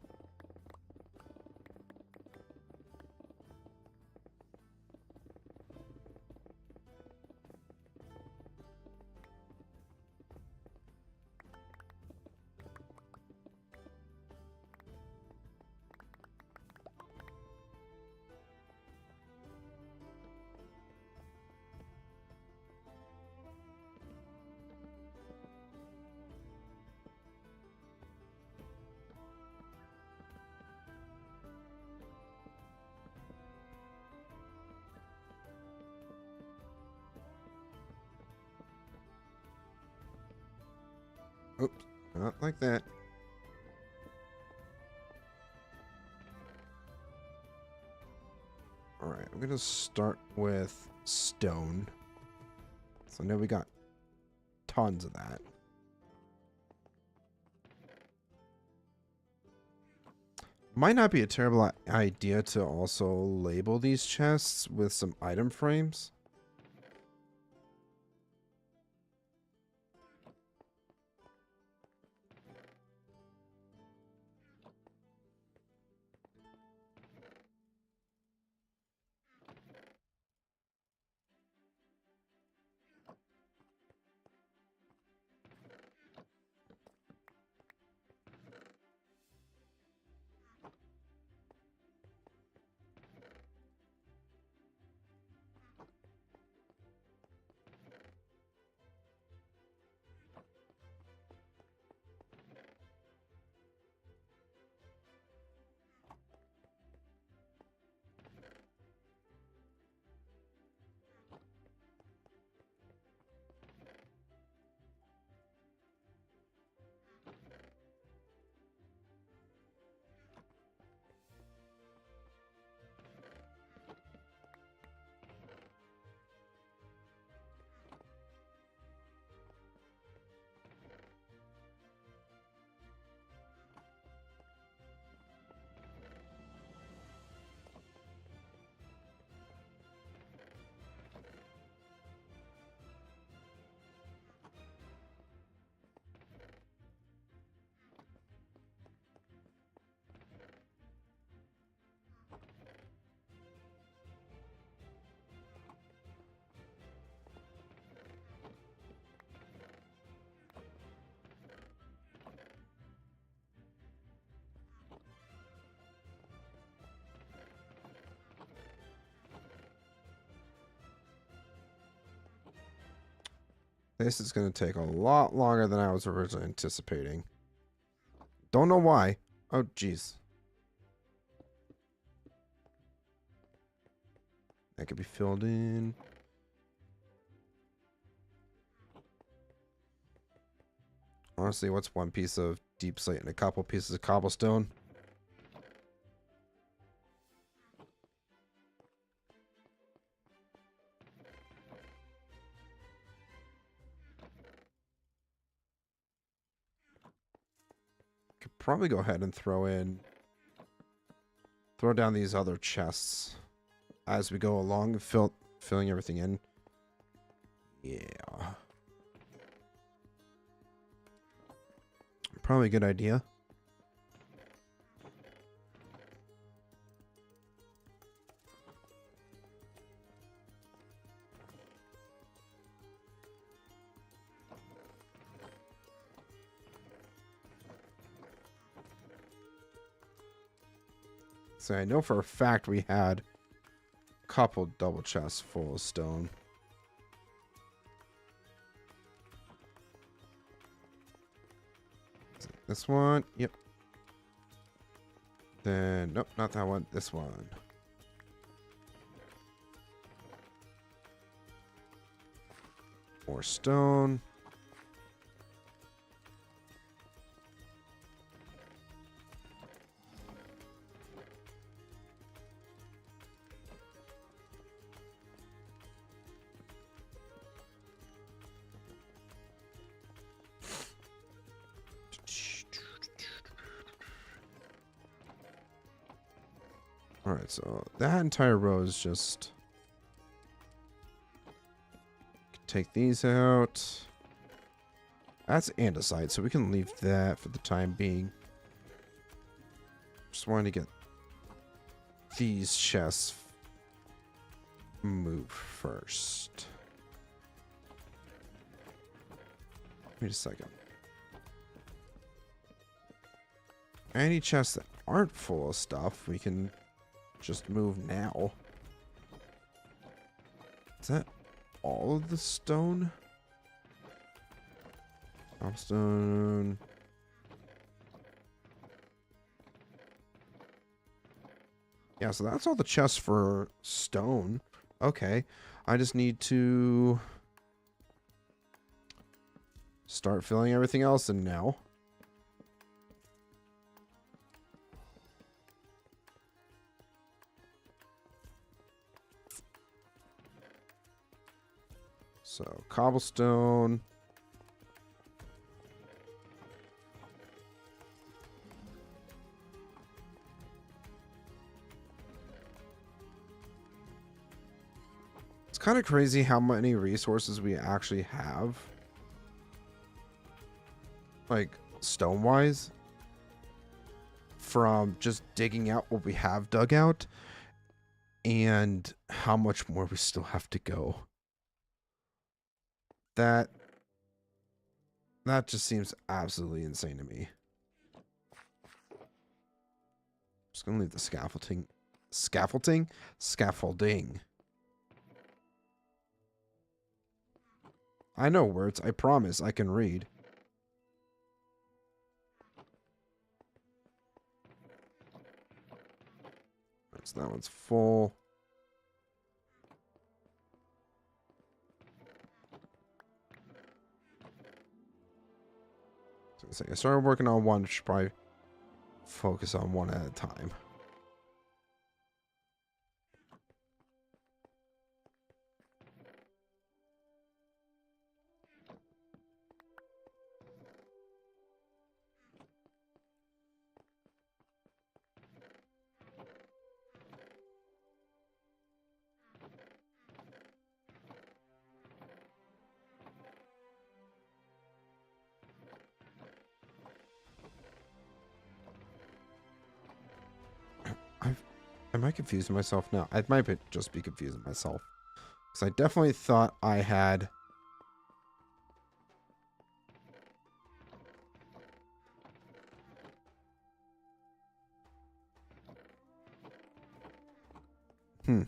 Not like that. Alright, I'm gonna start with stone. So now we got tons of that. Might not be a terrible idea to also label these chests with some item frames. This is going to take a lot longer than I was originally anticipating. Don't know why. Oh, jeez. That could be filled in. Honestly, what's one piece of deep slate and a couple pieces of cobblestone? Could probably go ahead and throw down these other chests as we go along, filling everything in. Yeah. Probably a good idea. So I know for a fact we had a couple double chests full of stone. This one, yep. Then, nope, not that one, this one. More stone. Alright, so that entire row is just... Take these out. That's andesite, so we can leave that for the time being. Just wanted to get these chests moved first. Wait a second. Any chests that aren't full of stuff, we can just move now. Is that all of the stone? Cobblestone. Yeah, so that's all the chests for stone. Okay. I just need to start filling everything else in now. So, cobblestone. It's kind of crazy how many resources we actually have. Like, stone-wise. From just digging out what we have dug out. And how much more we still have to go. That just seems absolutely insane to me. Just gonna leave the scaffolding. I know words. I promise I can read. So that one's full. So I started working on one. Should probably focus on one at a time. Am I confusing myself now? I might just be confusing myself. Because I definitely thought I had... I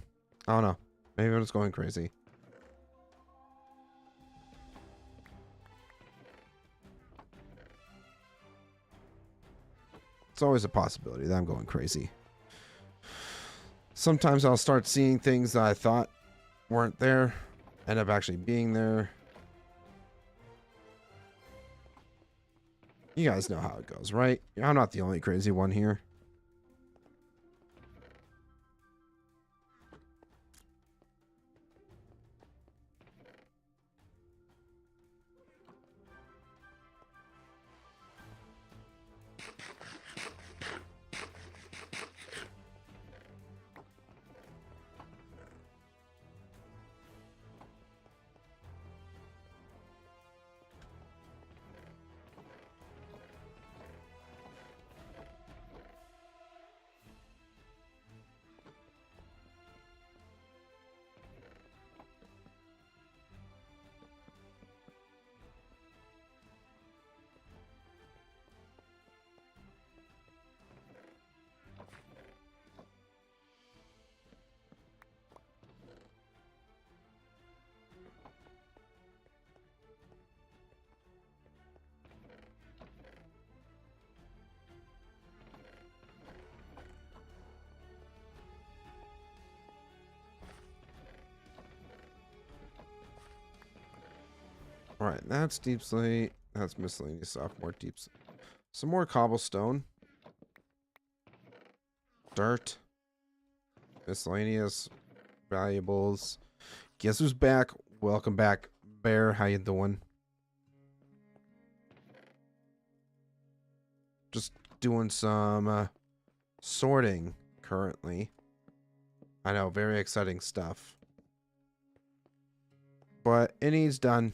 don't know. Maybe I'm just going crazy. It's always a possibility that I'm going crazy. Sometimes I'll start seeing things that I thought weren't there, end up actually being there. You guys know how it goes, right? I'm not the only crazy one here. Alright, that's deep slate. That's miscellaneous stuff. More deep slate. Some more cobblestone. Dirt. Miscellaneous. Valuables. Guess who's back? Welcome back, Bear. How you doing? Just doing some sorting currently. I know, very exciting stuff. But it needs done.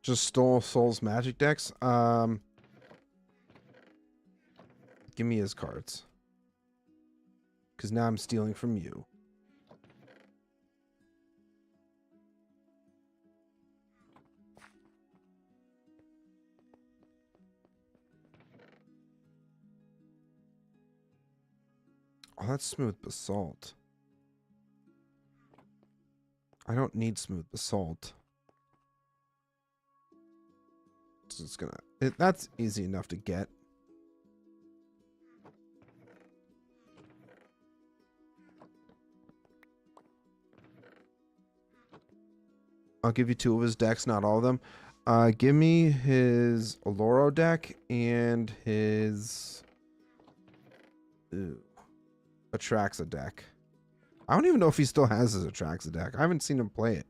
Just stole Soul's magic decks. Give me his cards. Because now I'm stealing from you. Oh, that's smooth basalt. I don't need smooth basalt. So it's gonna... that's easy enough to get. I'll give you 2 of his decks, not all of them. Give me his Oloro deck and his Atraxa deck. I don't even know if he still has his Atraxa deck. I haven't seen him play it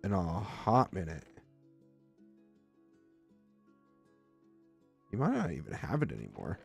in a hot minute. He might not even have it anymore.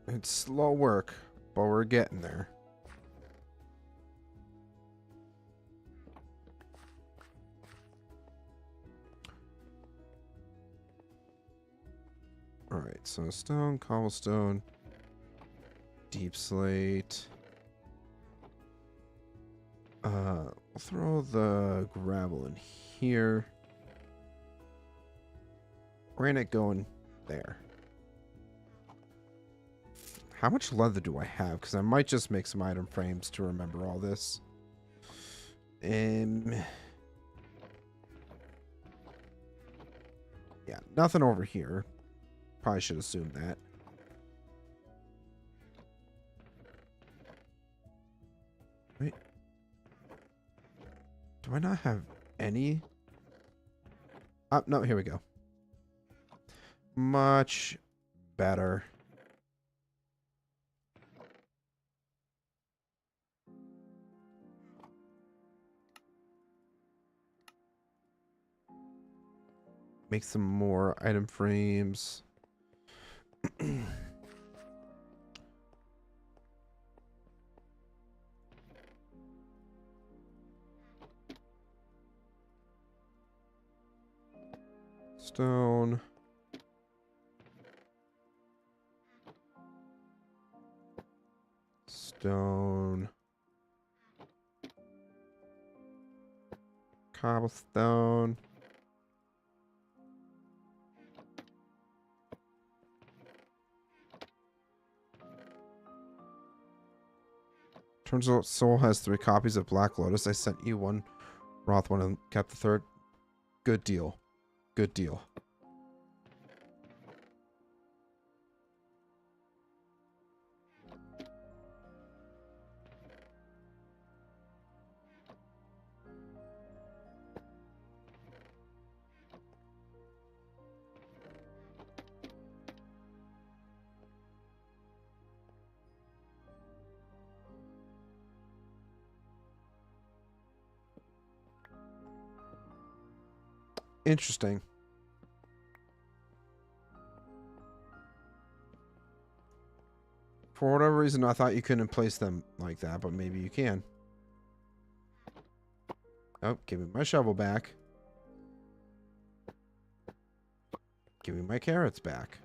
It's slow work, but we're getting there. Alright, so stone, cobblestone, deep slate. We'll throw the gravel in here. Granite going there. How much leather do I have? Because I might just make some item frames to remember all this. Yeah, nothing over here. Probably should assume that. Wait. Do I not have any? Oh, no, here we go. Much better. Make some more item frames. Stone. Stone. Cobblestone. Turns out Soul has 3 copies of Black Lotus. I sent you one. Roth one and kept the 3rd. Good deal. Good deal. Interesting. For whatever reason, I thought you couldn't place them like that, but maybe you can. Oh, give me my shovel back. Give me my carrots back.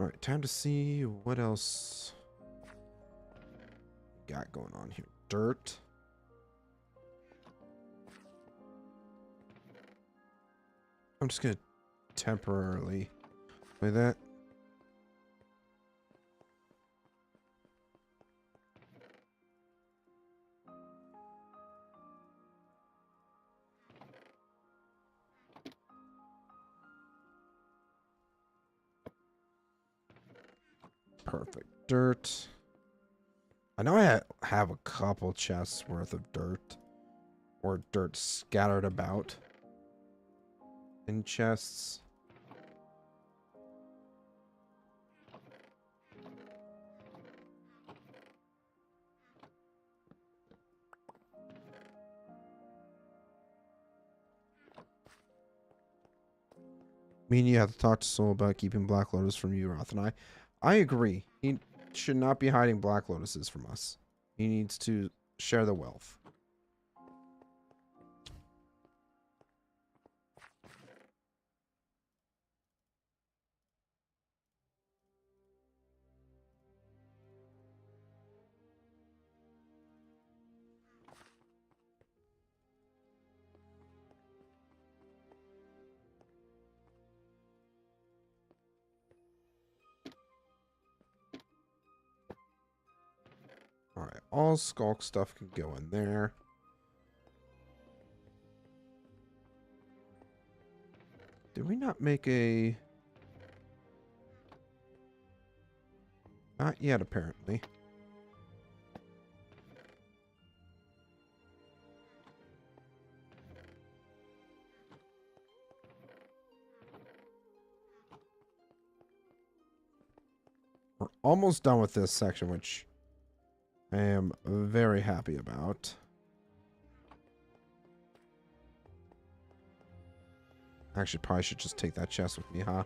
All right, time to see what else we got going on here. Dirt. I'm just going to temporarily play that. Perfect. Dirt. I know I have a couple chests worth of dirt. Or dirt scattered about in chests. mean, you have to talk to Soul about keeping Black Lotus from you, Roth and I. I agree. He should not be hiding Black Lotuses from us. He needs to share the wealth. Alright, all Skulk stuff can go in there. Did we not make a... Not yet, apparently. We're almost done with this section, which I am very happy about. Actually, probably should just take that chest with me, huh?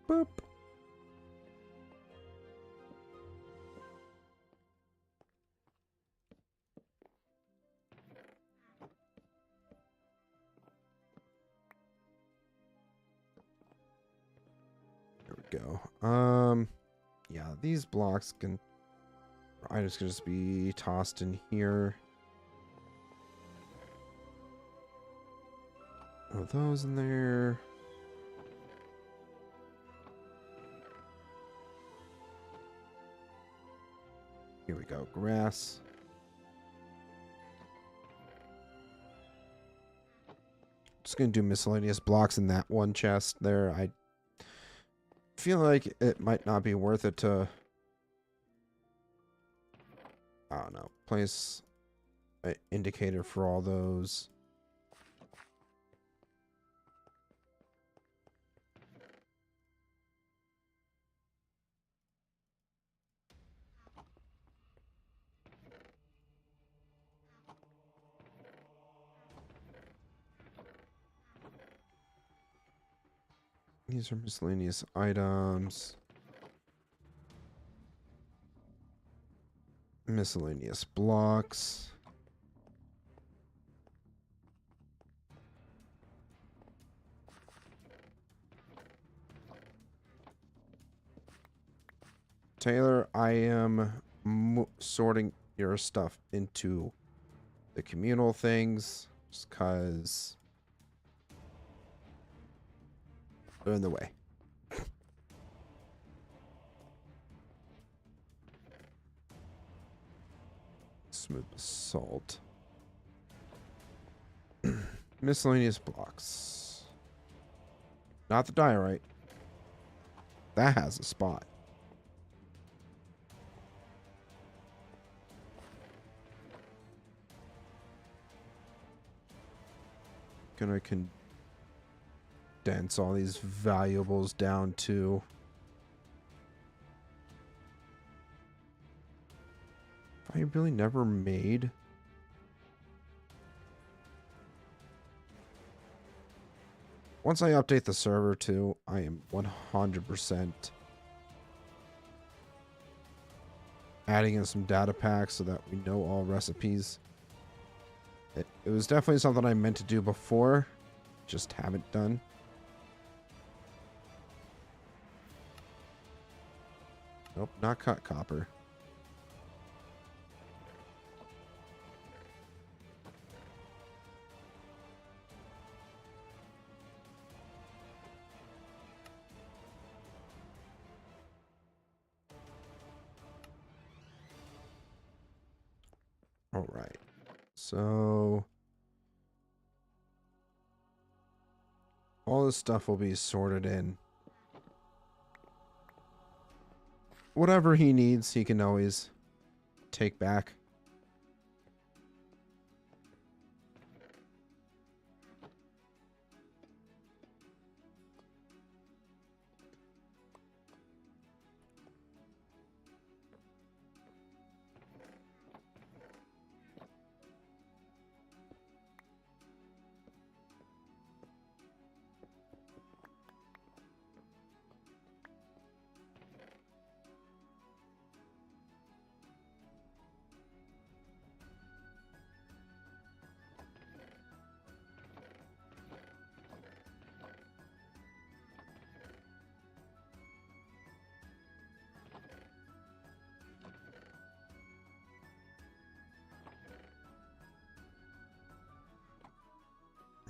Boop. There we go. Yeah, these blocks can... items can just be tossed in here. Oh, those in there. Here we go. Grass. Just gonna do miscellaneous blocks in that one chest there. I feel like it might not be worth it to... I don't know. Place an indicator for all those. These are miscellaneous items. Miscellaneous blocks. Taylor, I am sorting your stuff into the communal things just because they're in the way. Smooth salt. Miscellaneous blocks. Not the diorite. That has a spot. Gonna condense all these valuables down to... I really never made... Once I update the server too, I am 100% adding in some data packs so that we know all recipes. It was definitely something I meant to do before, just haven't done. Nope, not cut copper. All right. So all this stuff will be sorted in. Whatever he needs, he can always take back.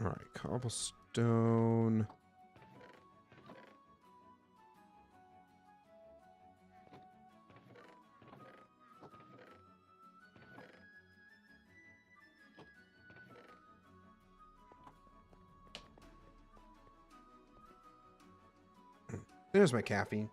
All right, cobblestone. There's my caffeine.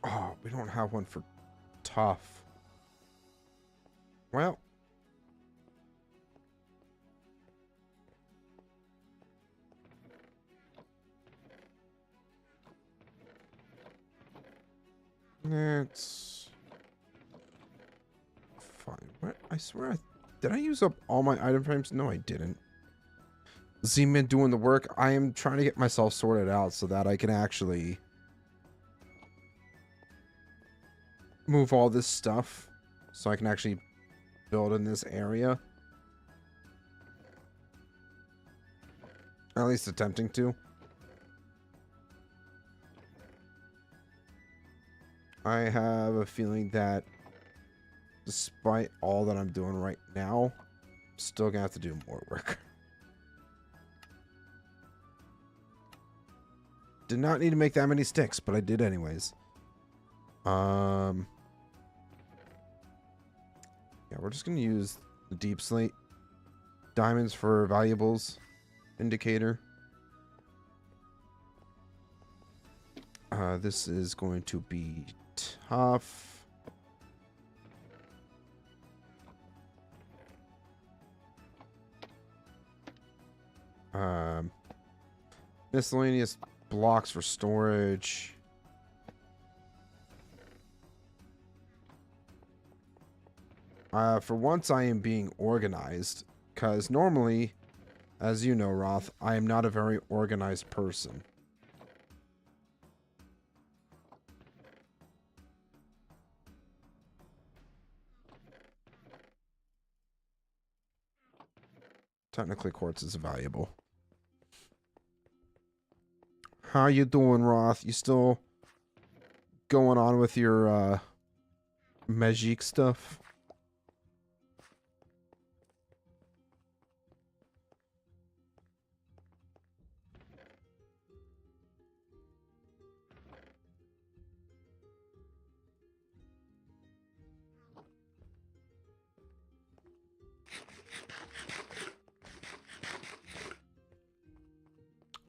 Oh, we don't have one for tough. Well. That's fine. What? I swear, did I use up all my item frames? No, I didn't. Zman doing the work. I am trying to get myself sorted out so that I can actually move all this stuff so I can actually build in this area. At least attempting to. I have a feeling that despite all that I'm doing right now, I'm still gonna have to do more work. Did not need to make that many sticks, but I did anyways. Yeah, we're just gonna use the deep slate diamonds for valuables indicator. This is going to be tough. Miscellaneous blocks for storage. For once, I am being organized, because normally, as you know, Roth, I am not a very organized person. Technically, quartz is valuable. How you doing, Roth? You still going on with your magic stuff?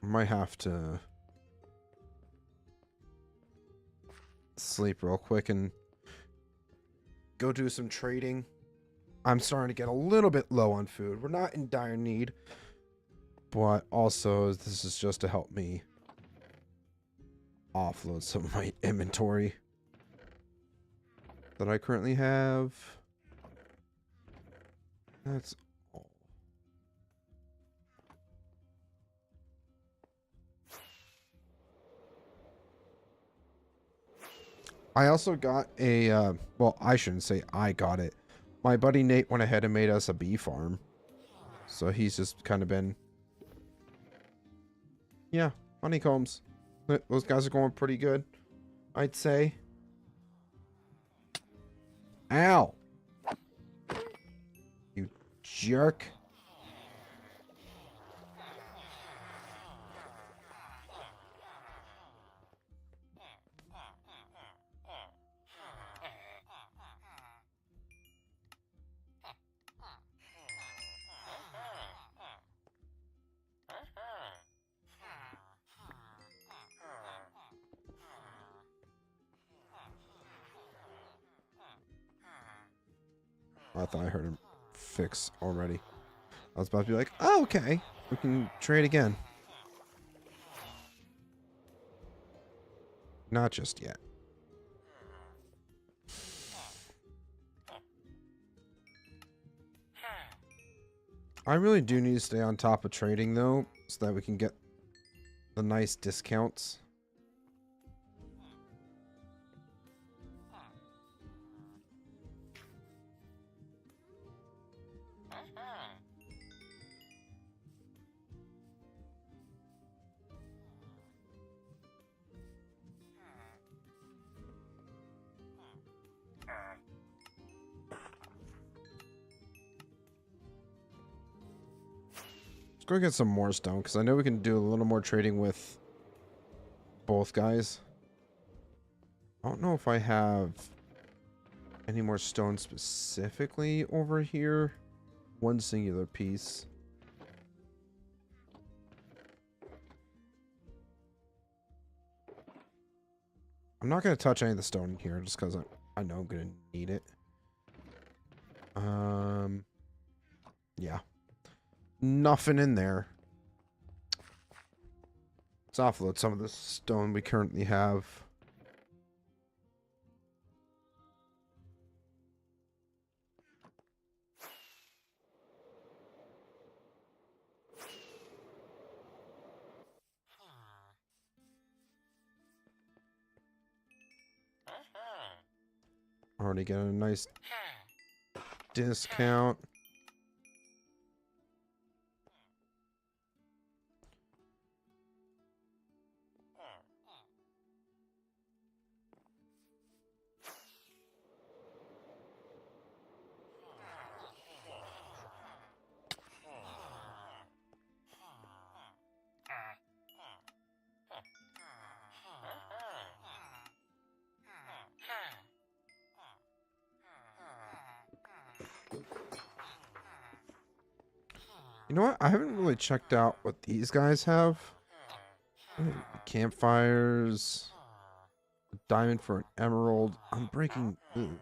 Might have to sleep real quick and go do some trading. I'm starting to get a little bit low on food. We're not in dire need, but also this is just to help me offload some of my inventory that I currently have. That's all. I also got a, well, I shouldn't say I got it. My buddy Nate went ahead and made us a bee farm. So he's just kind of been, yeah, honeycombs. Those guys are going pretty good, I'd say. Ow! You jerk. I thought I heard him fix already. I was about to be like, oh, okay. we can trade again. Not just yet. I really do need to stay on top of trading, though, so that we can get the nice discounts. Let's go get some more stone, because I know we can do a little more trading with both guys. I don't know if I have any more stone specifically over here. One singular piece. I'm not going to touch any of the stone in here, just because I know I'm going to need it. Yeah. Nothing in there. Let's offload some of the stone we currently have. Already got a nice discount. You know what? I haven't really checked out what these guys have. Ooh, campfires. A diamond for an emerald. I'm breaking. Ooh.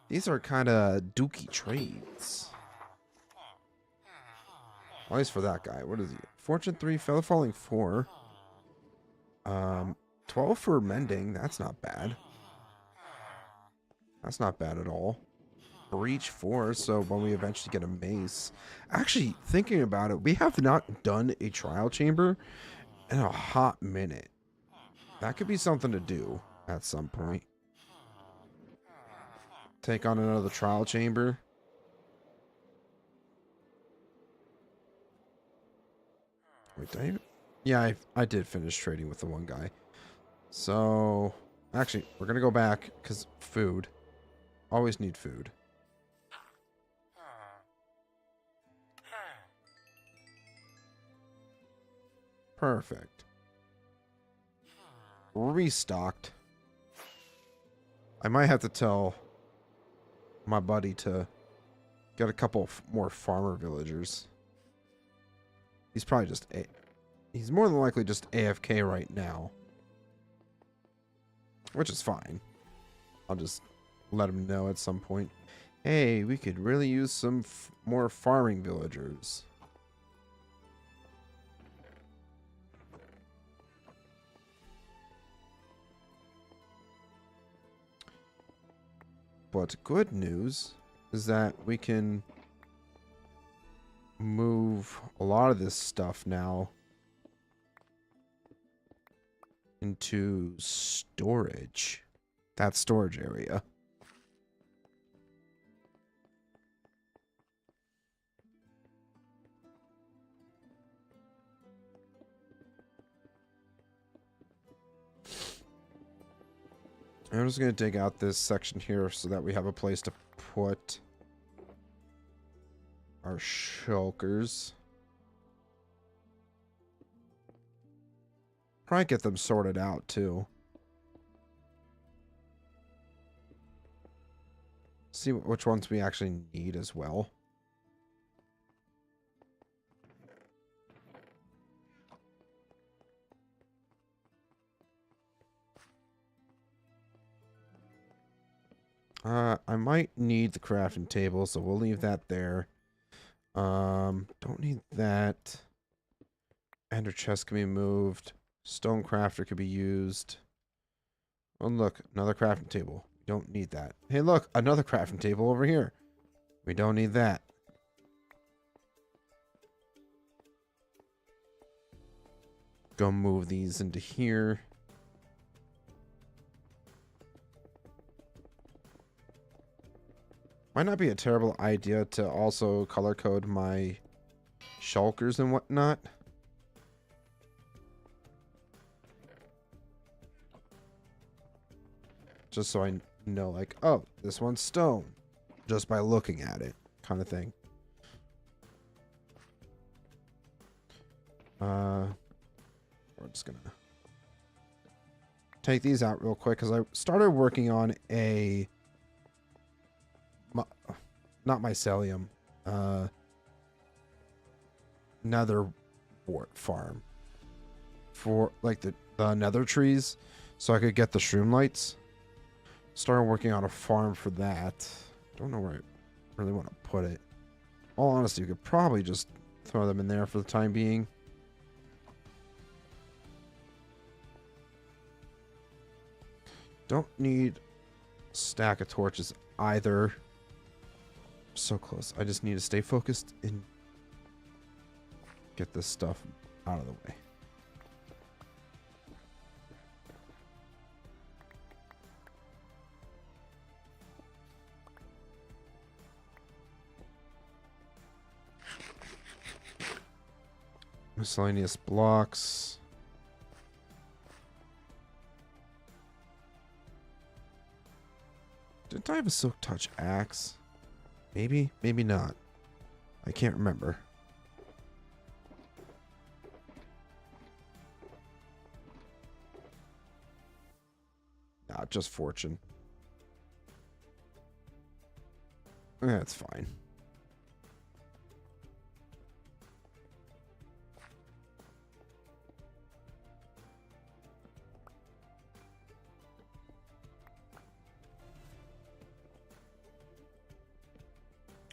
These are kind of dookie trades. At least for that guy. What is he? Fortune 3, feather falling 4. 12 for mending. That's not bad. That's not bad at all. Breach 4, so when we eventually get a mace. Actually, thinking about it, we have not done a trial chamber in a hot minute. That could be something to do at some point. Take on another trial chamber. Wait, did I even... Yeah, I did finish trading with the one guy. So, actually, we're going to go back because food. Always need food. Perfect. Restocked. I might have to tell my buddy to get a couple more farmer villagers. He's probably just he's more than likely just AFK right now, which is fine. I'll just let him know at some point. Hey, we could really use some more farming villagers. But good news is that we can move a lot of this stuff now into storage. That storage area. I'm just going to dig out this section here so that we have a place to put our shulkers. Probably get them sorted out too. See which ones we actually need as well. I might need the crafting table, so we'll leave that there. Don't need that. Ender chest can be moved. Stone crafter could be used. Oh, look, another crafting table. We don't need that. Hey, look, another crafting table over here. We don't need that. Go move these into here. Might not be a terrible idea to also color code my shulkers and whatnot. Just so I know, like, oh, this one's stone. Just by looking at it, kind of thing. We're just gonna take these out real quick because I started working on a not mycelium, nether wart farm for like the nether trees, so I could get the shroom lights. Started working on a farm for that. Don't know where I really want to put it. All honesty, we could probably just throw them in there for the time being. Don't need a stack of torches either. So close. I just need to stay focused and get this stuff out of the way. Miscellaneous blocks. Didn't I have a silk touch axe? Maybe, maybe not. I can't remember. Nah, just fortune. That's fine.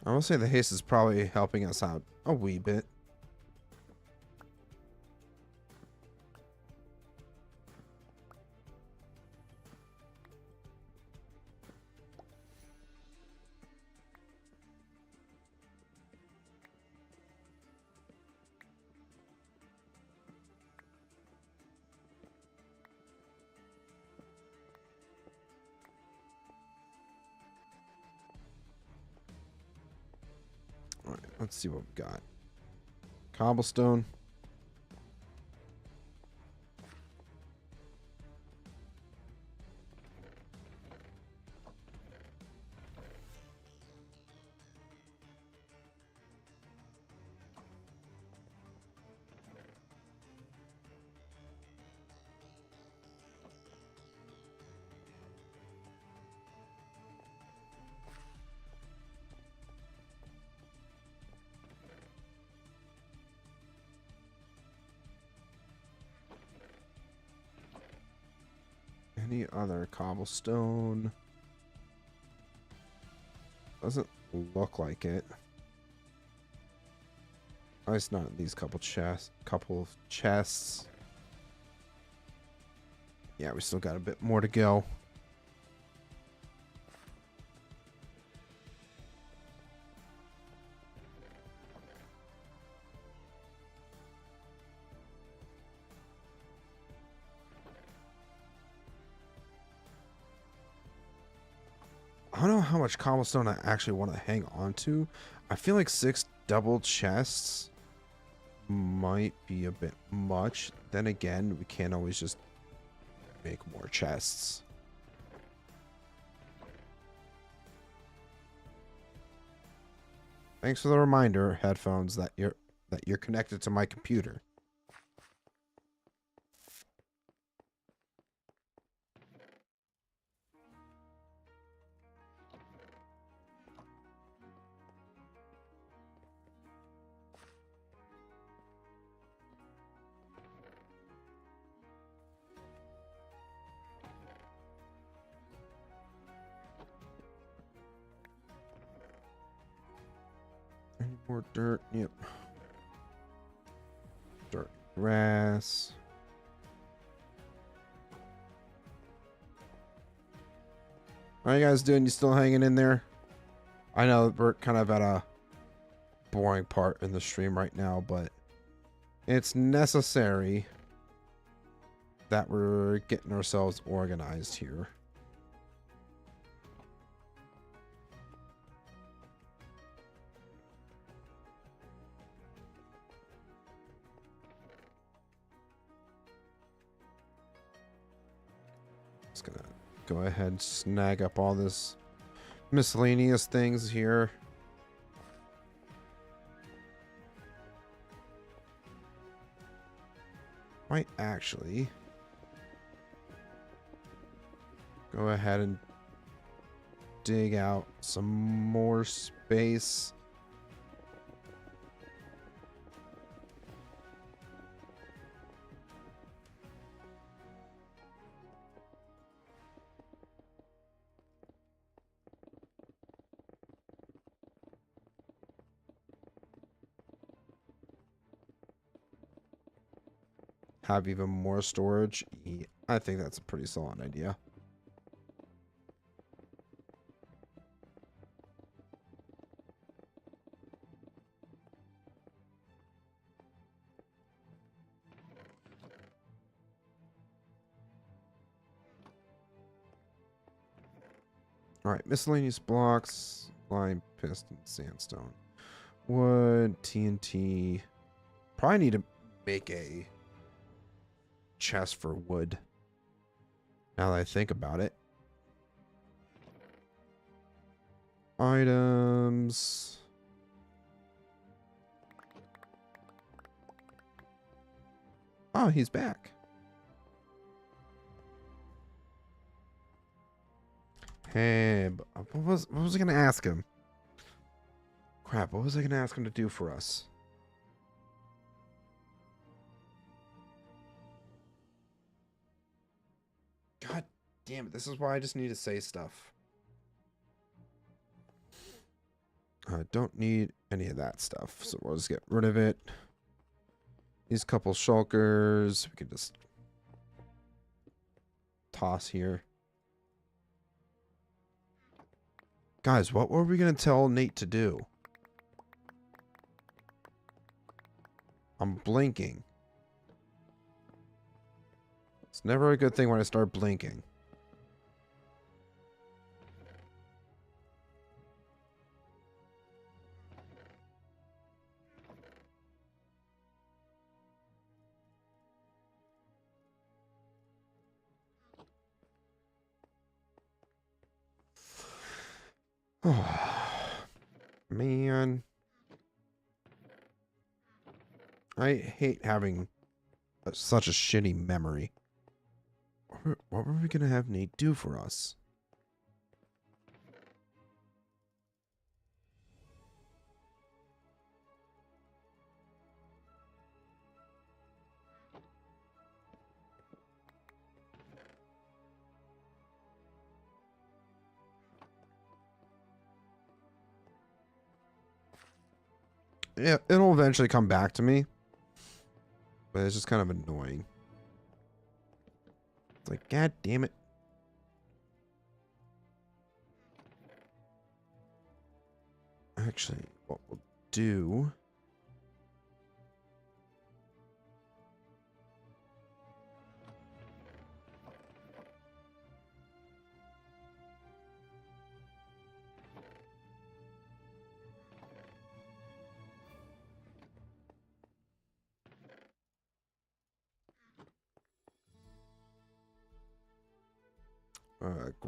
I will say the haste is probably helping us out a wee bit. Alright, let's see what we've got. Cobblestone. Any other cobblestone? Doesn't look like it. At least not in these couple of chests. Yeah, we still got a bit more to go. I don't know how much cobblestone I actually want to hang on to. I feel like 6 double chests might be a bit much. Then again, we can't always just make more chests. Thanks for the reminder, headphones, that you're connected to my computer. Any more dirt? Yep. Dirt. grass. How you guys doing? You still hanging in there? I know we're kind of at a boring part in the stream right now, but it's necessary that we're getting ourselves organized here. Just gonna go ahead and snag up all this miscellaneous things here. Might actually go ahead and dig out some more space. Have even more storage. Yeah, I think that's a pretty solid idea. Alright, miscellaneous blocks, lime, piston, sandstone, wood, TNT. Probably need to make a chest for wood. Now that I think about it. Items. Oh, he's back. Hey, what was I gonna ask him? Crap, what was I gonna ask him to do for us? God damn it, this is why I just need to say stuff. I don't need any of that stuff, so we'll just get rid of it. These couple shulkers, we can just toss here. Guys, what were we going to tell Nate to do? I'm blinking. It's never a good thing when I start blinking. Oh, man. I hate having such a shitty memory. What were we going to have Nate do for us? Yeah, it'll eventually come back to me. But it's just kind of annoying. It's like, God damn it. Actually, what we'll do...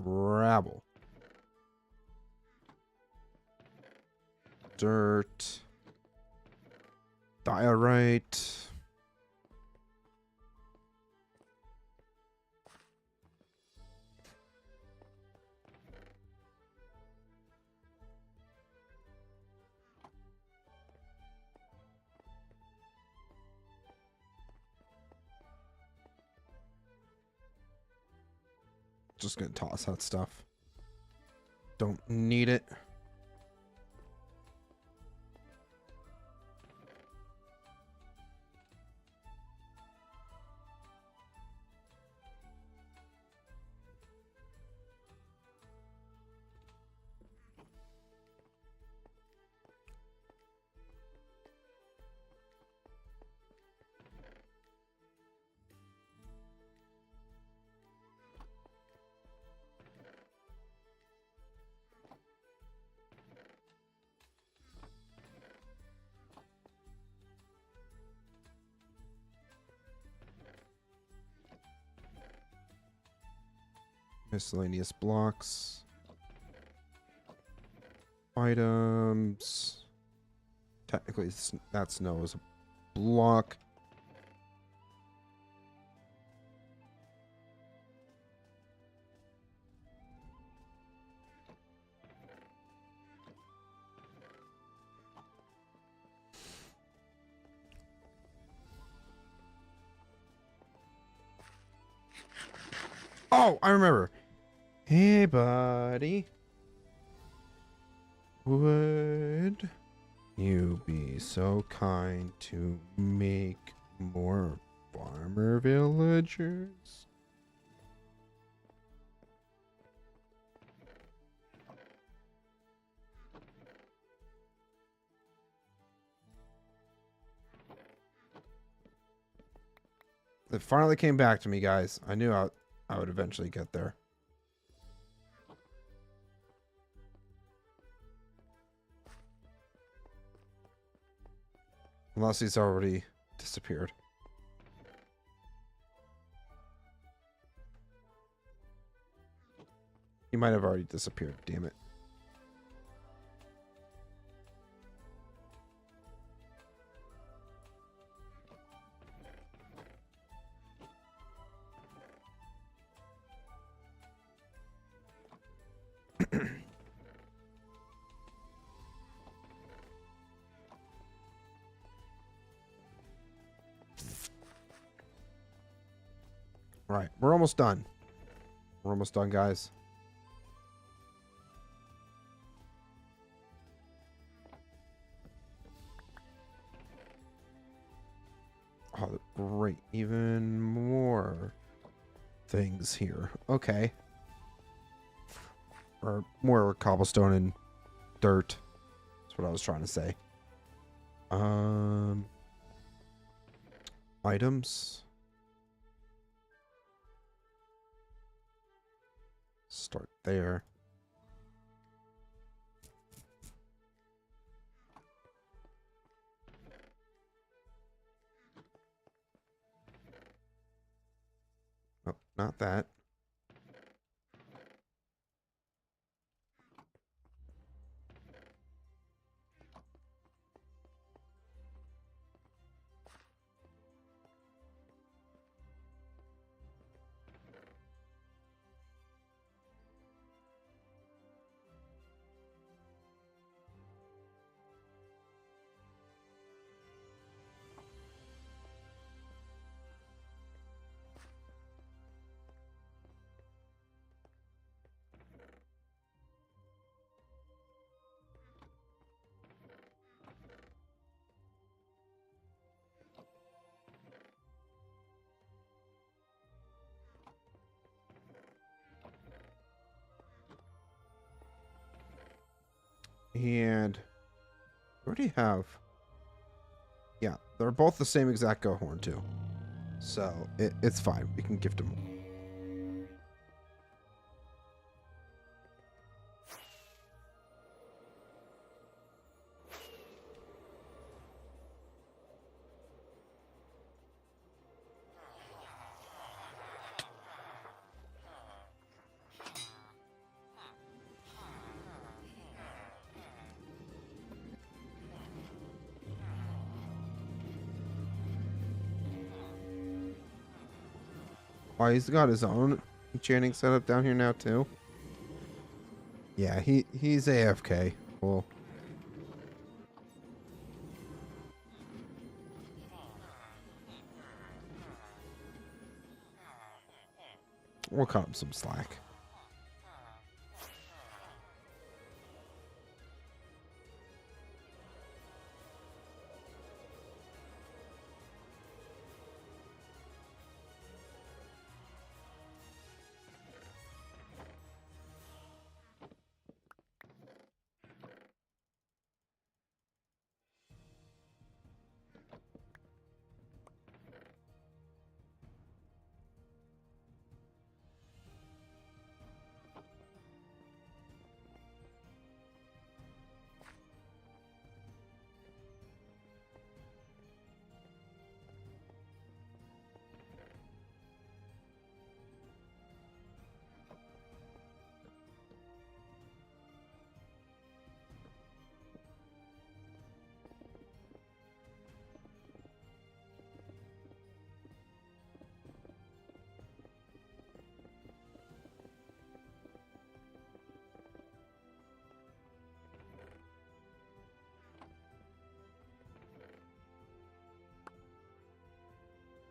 gravel. Dirt. Diorite. Just gonna toss that stuff. Don't need it. Miscellaneous blocks. Items. Technically, that snow is a block. Oh, I remember. Hey, buddy. Would you be so kind to make more farmer villagers? It finally came back to me, guys. I knew I would eventually get there. Unless he's already disappeared. He might have already disappeared, damn it. Right, we're almost done. We're almost done, guys. Oh, great. Even more things here. Okay. Or more cobblestone and dirt. That's what I was trying to say. Items. Start there. Oh, not that. And we already have. Yeah, they're both the same exact go horn too. So it's fine. We can gift them. Oh, he's got his own enchanting setup down here now too. Yeah, he's AFK. Cool. We'll cut him some slack.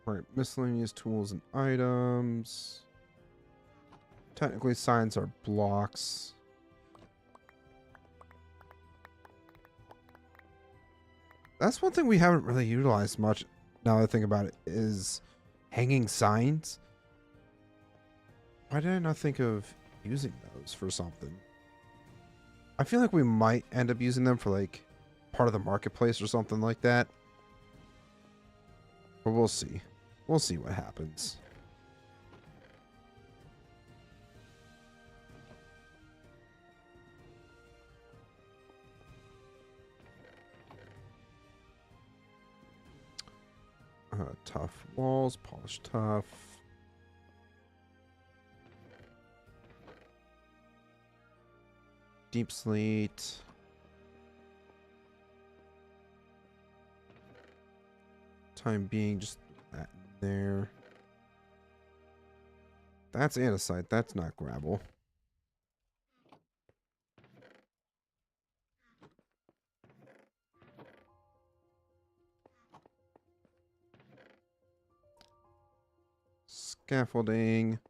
Alright, miscellaneous tools and items. Technically, signs are blocks. That's one thing we haven't really utilized much, now that I think about it, is hanging signs. Why did I not think of using those for something? I feel like we might end up using them for, like, part of the marketplace or something like that. But we'll see. We'll see what happens. Tough walls, polished tough. Deep slate. Time being, just that there. That's andesite. That's not gravel. Scaffolding.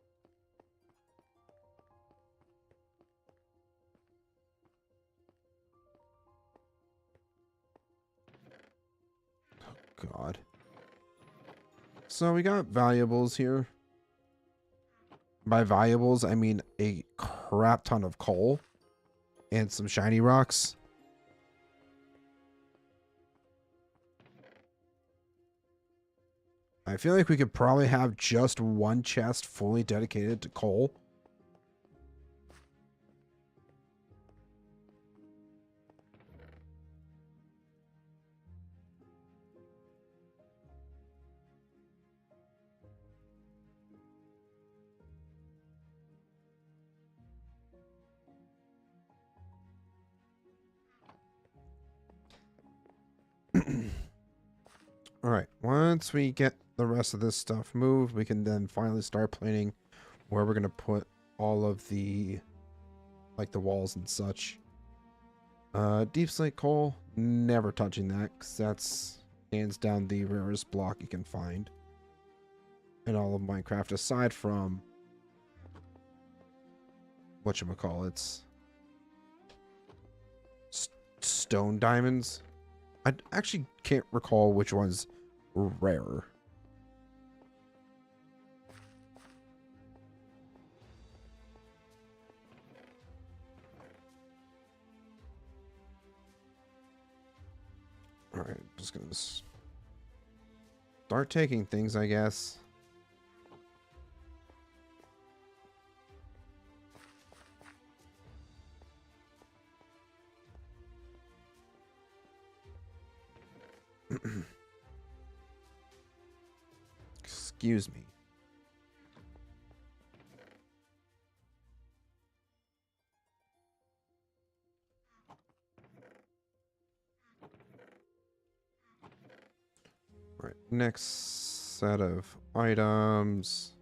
Oh, God. So we got valuables here. By valuables, I mean a crap ton of coal and some shiny rocks. I feel like we could probably have just one chest fully dedicated to coal. Alright, once we get the rest of this stuff moved, we can then finally start planning where we're going to put all of the, like, the walls and such. Deep slate coal, never touching that, because that's hands down the rarest block you can find in all of Minecraft, aside from whatchamacallits, stone diamonds. I actually can't recall which one's rarer. Alright, just gonna start taking things, I guess. Excuse me. All right, next set of items.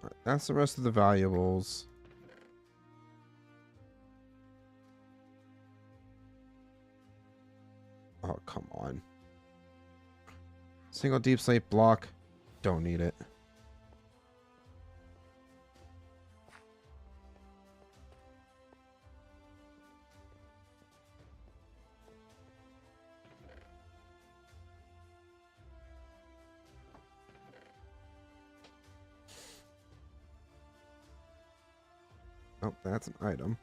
All right, that's the rest of the valuables. Oh, come on. Single deep slate block. Don't need it. Oh, that's an item.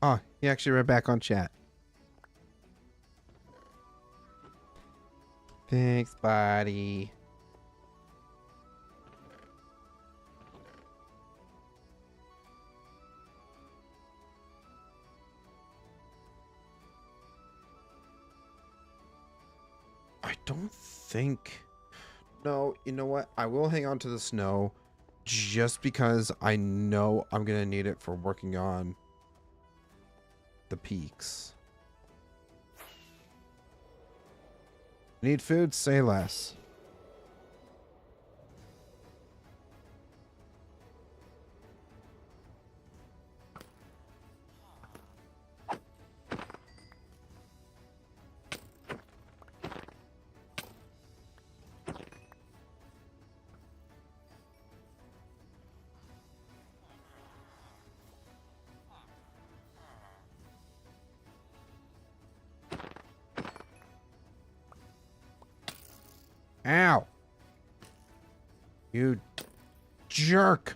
Oh, he actually read back on chat. Thanks, buddy. I don't think... No, you know what? I will hang on to the snow just because I know I'm going to need it for working on the peaks. Need food? Say less. Ow! You jerk!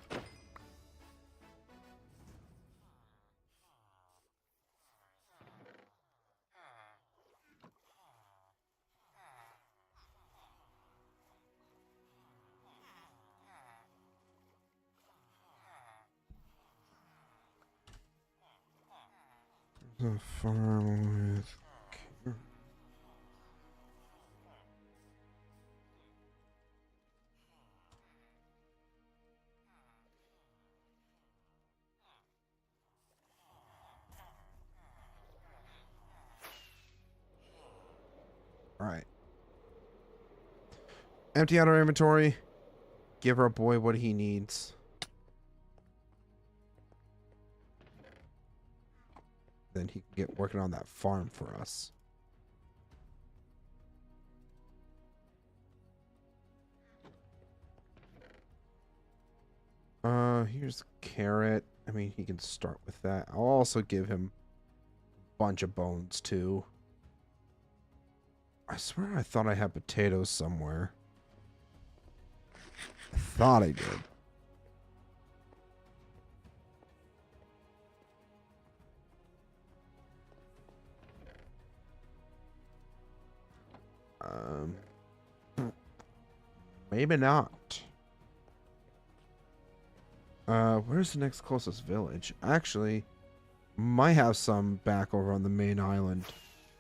The farm with... Alright. Empty out our inventory. Give our boy what he needs. Then he can get working on that farm for us. Here's carrot. I mean, he can start with that. I'll also give him a bunch of bones, too. I swear I thought I had potatoes somewhere. I thought I did. Maybe not. Where's the next closest village? Actually, might have some back over on the main island.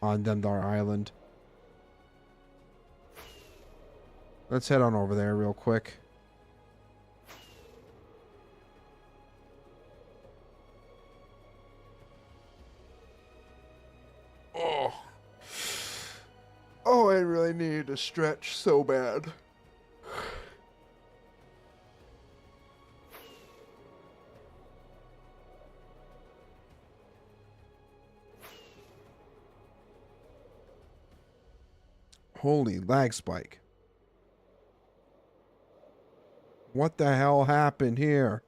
On Demdar Island. Let's head on over there real quick. Oh. Oh, I really needed to stretch so bad. Holy lag spike. What the hell happened here?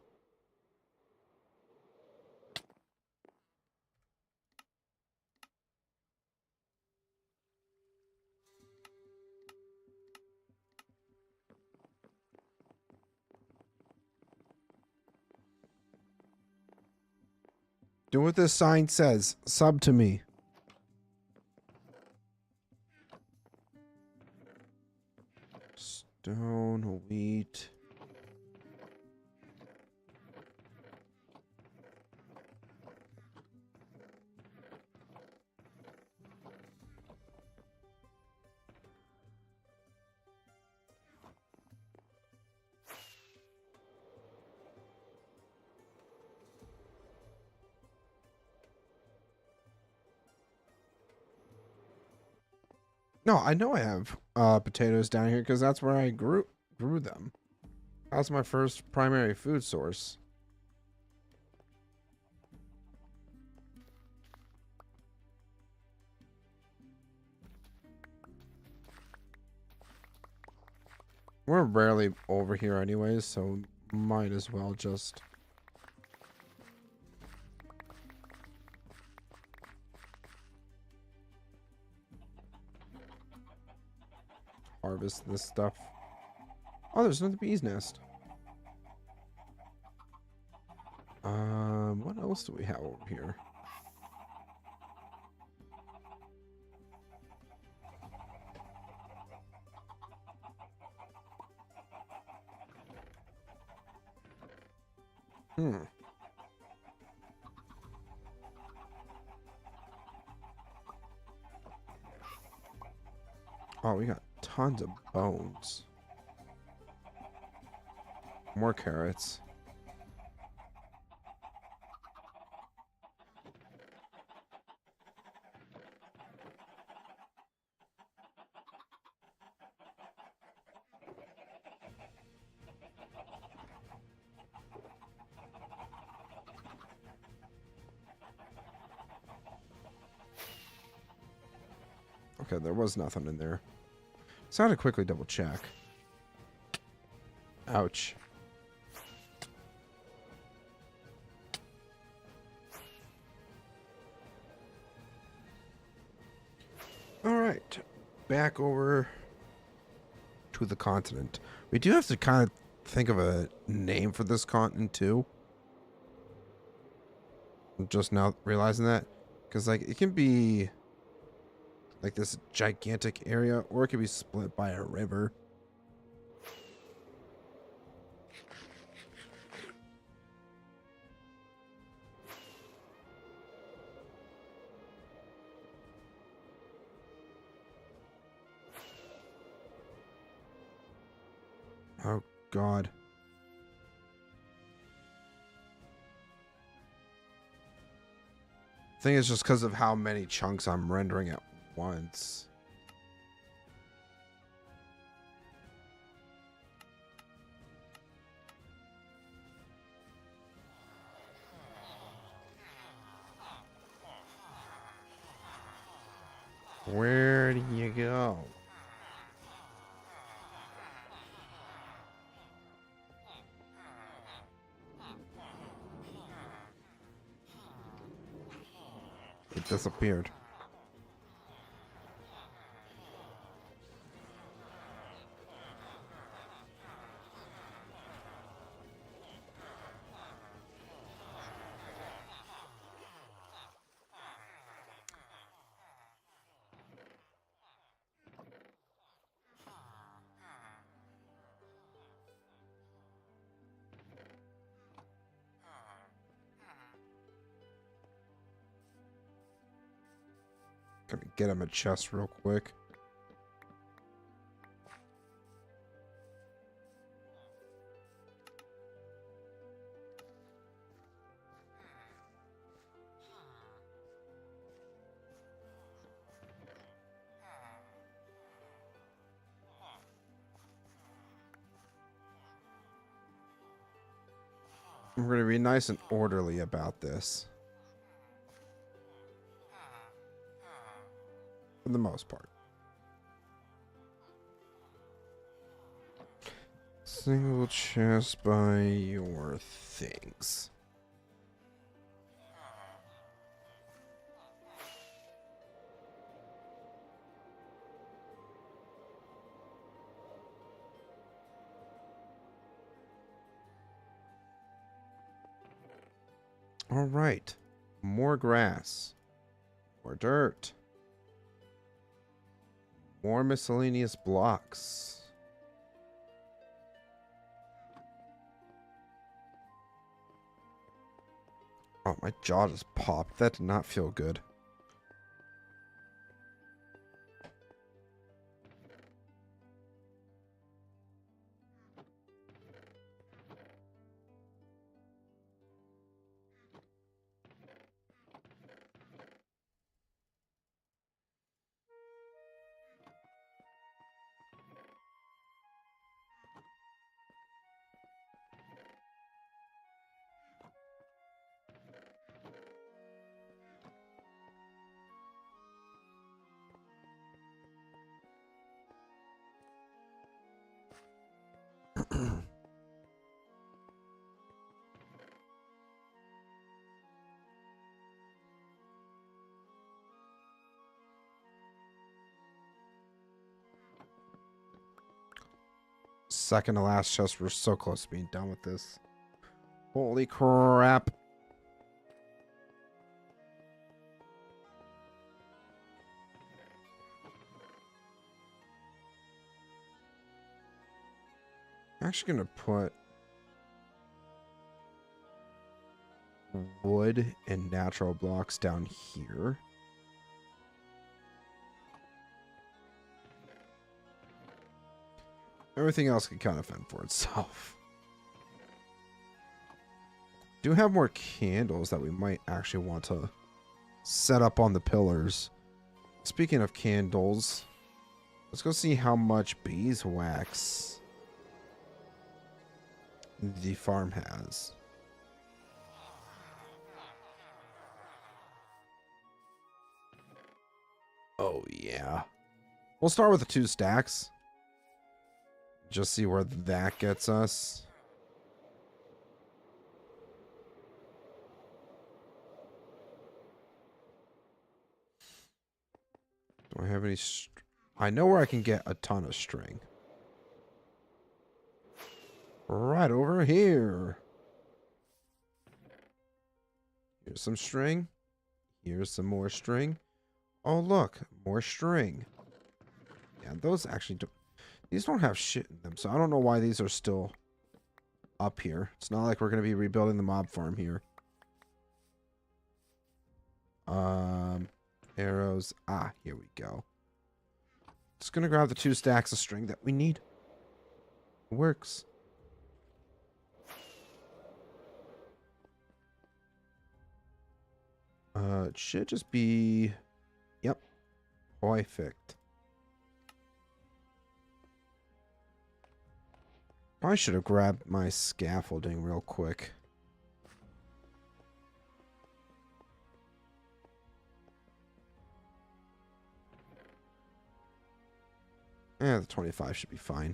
Do what this sign says. Sub to me. Stone, wheat. No, I know I have potatoes down here because that's where I grew them. That's my first primary food source. We're rarely over here anyways, so might as well just harvest this stuff. Oh, there's another bee's nest. What else do we have over here? Hmm. Oh, we got tons of bones. More carrots. Okay, there was nothing in there. So I had to quickly double check. Ouch. Alright. Back over to the continent. We do have to kind of think of a name for this continent too. I'm just now realizing that. Because like it can be like this gigantic area, or it could be split by a river. Oh god. I think it's just because of how many chunks I'm rendering at once. Where do you go? It disappeared. Gonna get him a chest real quick. We're gonna be nice and orderly about this. For the most part. Single chest by your things. All right. More grass. More dirt. More miscellaneous blocks. Oh, my jaw just popped. That did not feel good. Second to last chest. We're so close to being done with this. Holy crap. I'm actually going to put wood and natural blocks down here. Everything else can kind of fend for itself. Do have more candles that we might actually want to set up on the pillars. Speaking of candles, let's go see how much beeswax the farm has. Oh, yeah. We'll start with the 2 stacks. Just see where that gets us. Do I have any... I know where I can get a ton of string. Right over here. Here's some string. Here's some more string. Oh, look. More string. Yeah, those actually do... These don't have shit in them, so I don't know why these are still up here. It's not like we're going to be rebuilding the mob farm here. Arrows. Ah, here we go. Just going to grab the 2 stacks of string that we need. It works. It should just be... Yep. Perfect. I should have grabbed my scaffolding real quick. Yeah, the 25 should be fine.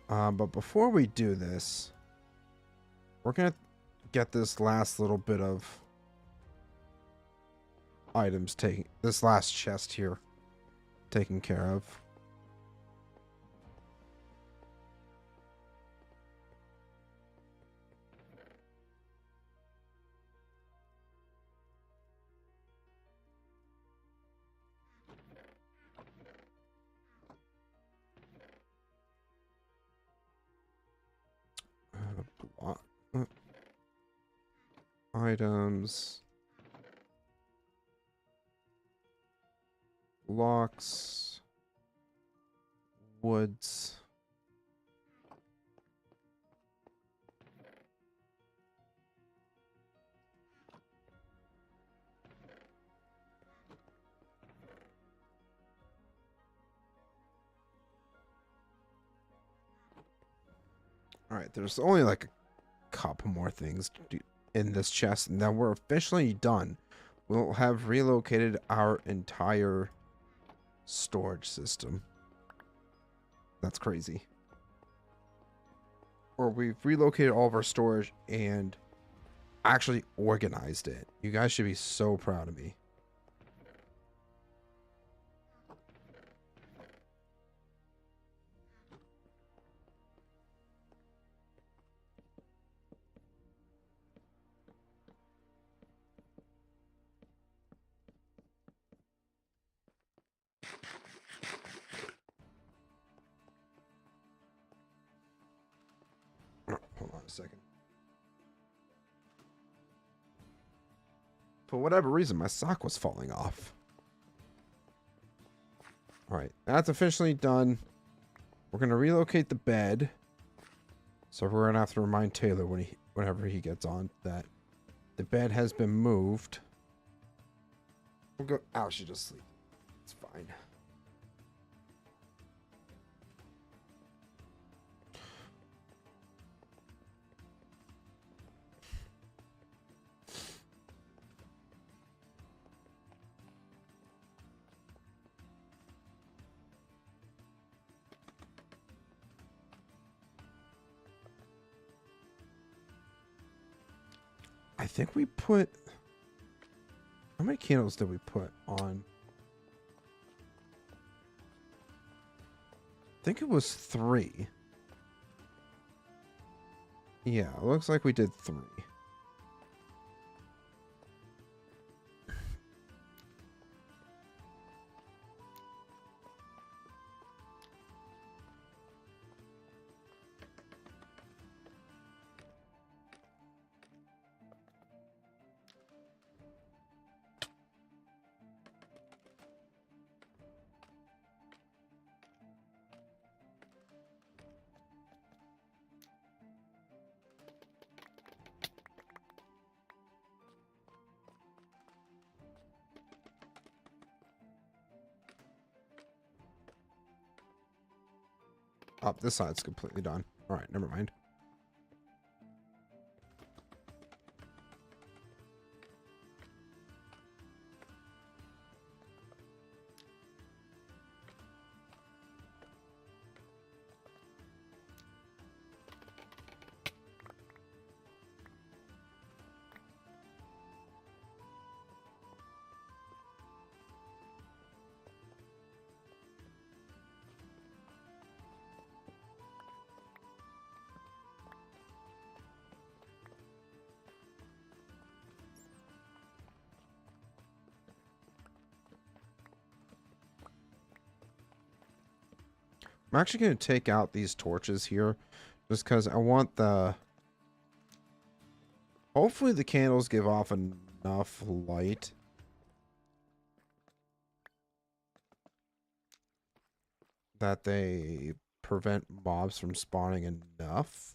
But before we do this, we're going to get this last little bit of items taken, this last chest here taken care of. Items. Blocks. Woods. Alright, there's only like a couple more things to do in this chest, and then we're officially done. We'll have relocated our entire storage system. That's crazy. Or we've relocated all of our storage and actually organized it. You guys should be so proud of me. Hold on a second. For whatever reason, my sock was falling off. Alright, that's officially done. We're going to relocate the bed. So we're going to have to remind Taylor whenever he gets on that the bed has been moved. We'll go... Ow, she just sleep. It's fine. I think we put... How many candles did we put on? I think it was 3. Yeah, it looks like we did 3. Oh, this side's completely done. All right, never mind. I'm actually going to take out these torches here just because I want the... Hopefully the candles give off enough light that they prevent mobs from spawning enough.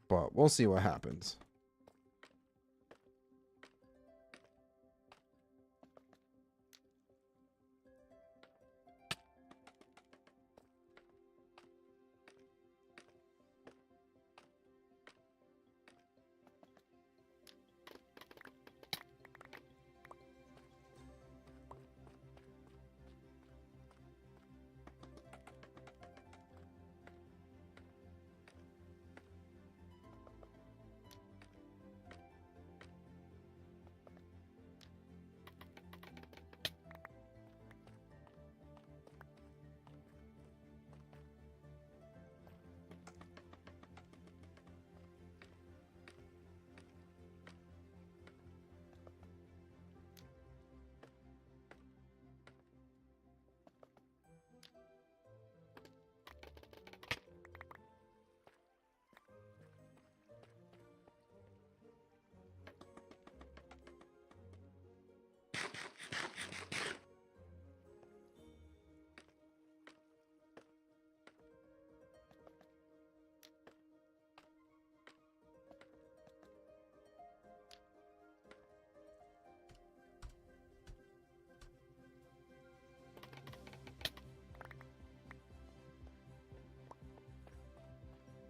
But we'll see what happens.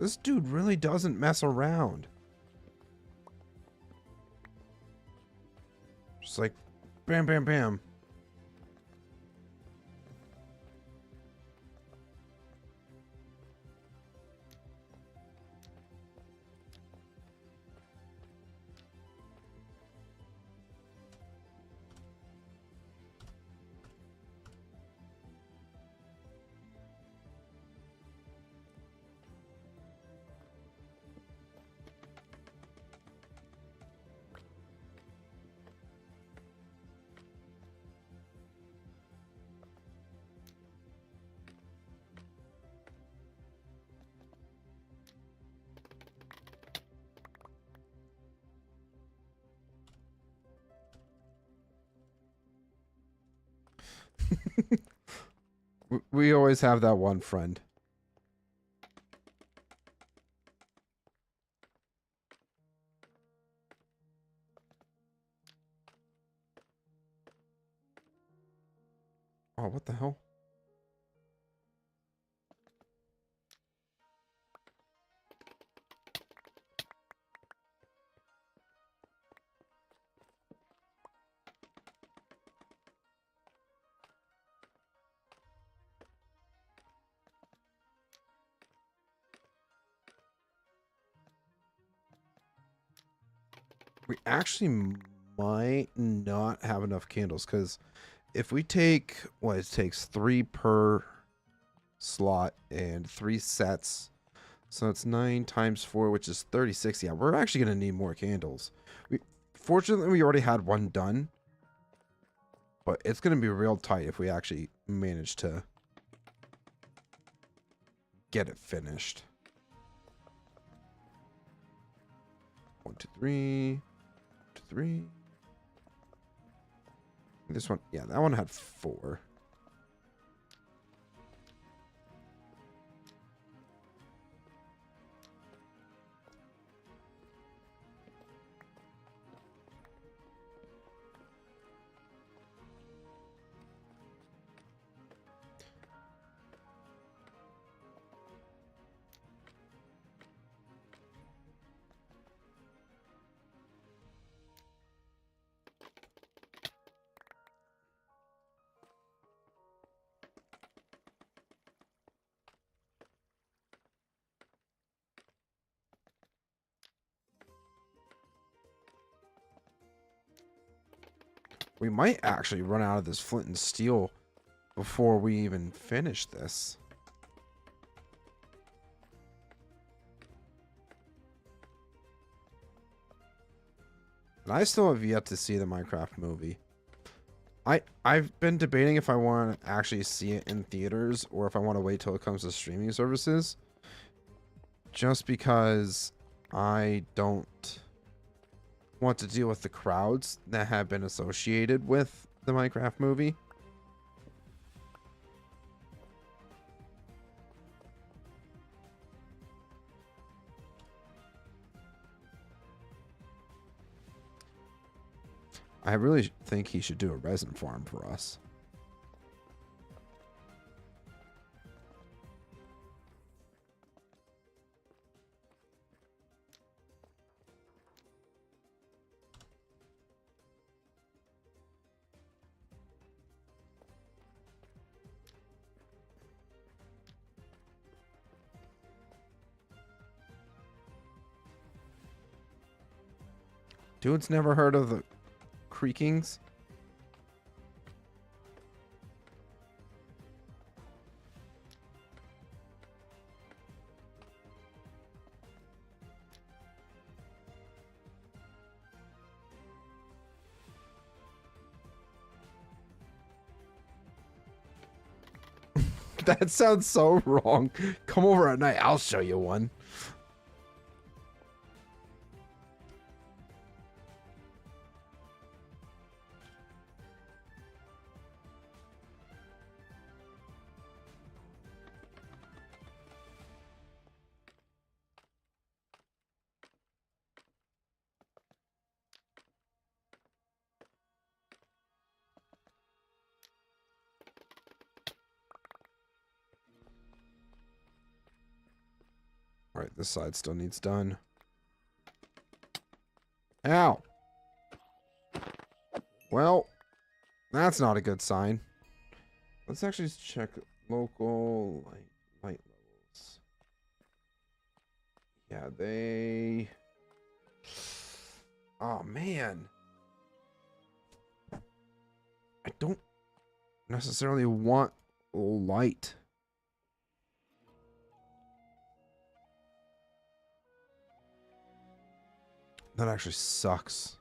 This dude really doesn't mess around. Just like, bam, bam, bam. We always have that one friend. Oh, what the hell? We actually might not have enough candles because if we take what it takes 3 per slot and 3 sets, so it's 9 times 4, which is 36. Yeah, we're actually gonna need more candles. Fortunately we already had one done, but it's gonna be real tight if we actually manage to get it finished. 1, 2, 3. 3. This one, yeah, that one had 4. We might actually run out of this flint and steel before we even finish this. And I still have yet to see the Minecraft movie. I've been debating if I want to actually see it in theaters or if I want to wait till it comes to streaming services. Just because I don't want to deal with the crowds that have been associated with the Minecraft movie. I really think he should do a resin farm for us. Dude's never heard of the creakings? That sounds so wrong. Come over at night. I'll show you one. All right, this side still needs done. Ow. Well, that's not a good sign. Let's actually check local light levels. Yeah, they... Oh, man. I don't necessarily want light. That actually sucks.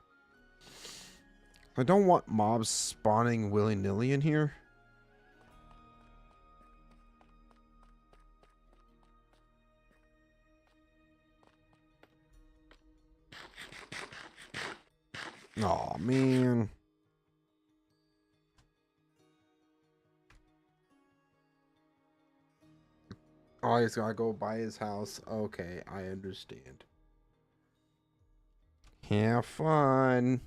I don't want mobs spawning willy-nilly in here. Oh man. Oh, he's gotta go by his house. Okay, I understand. Have fun.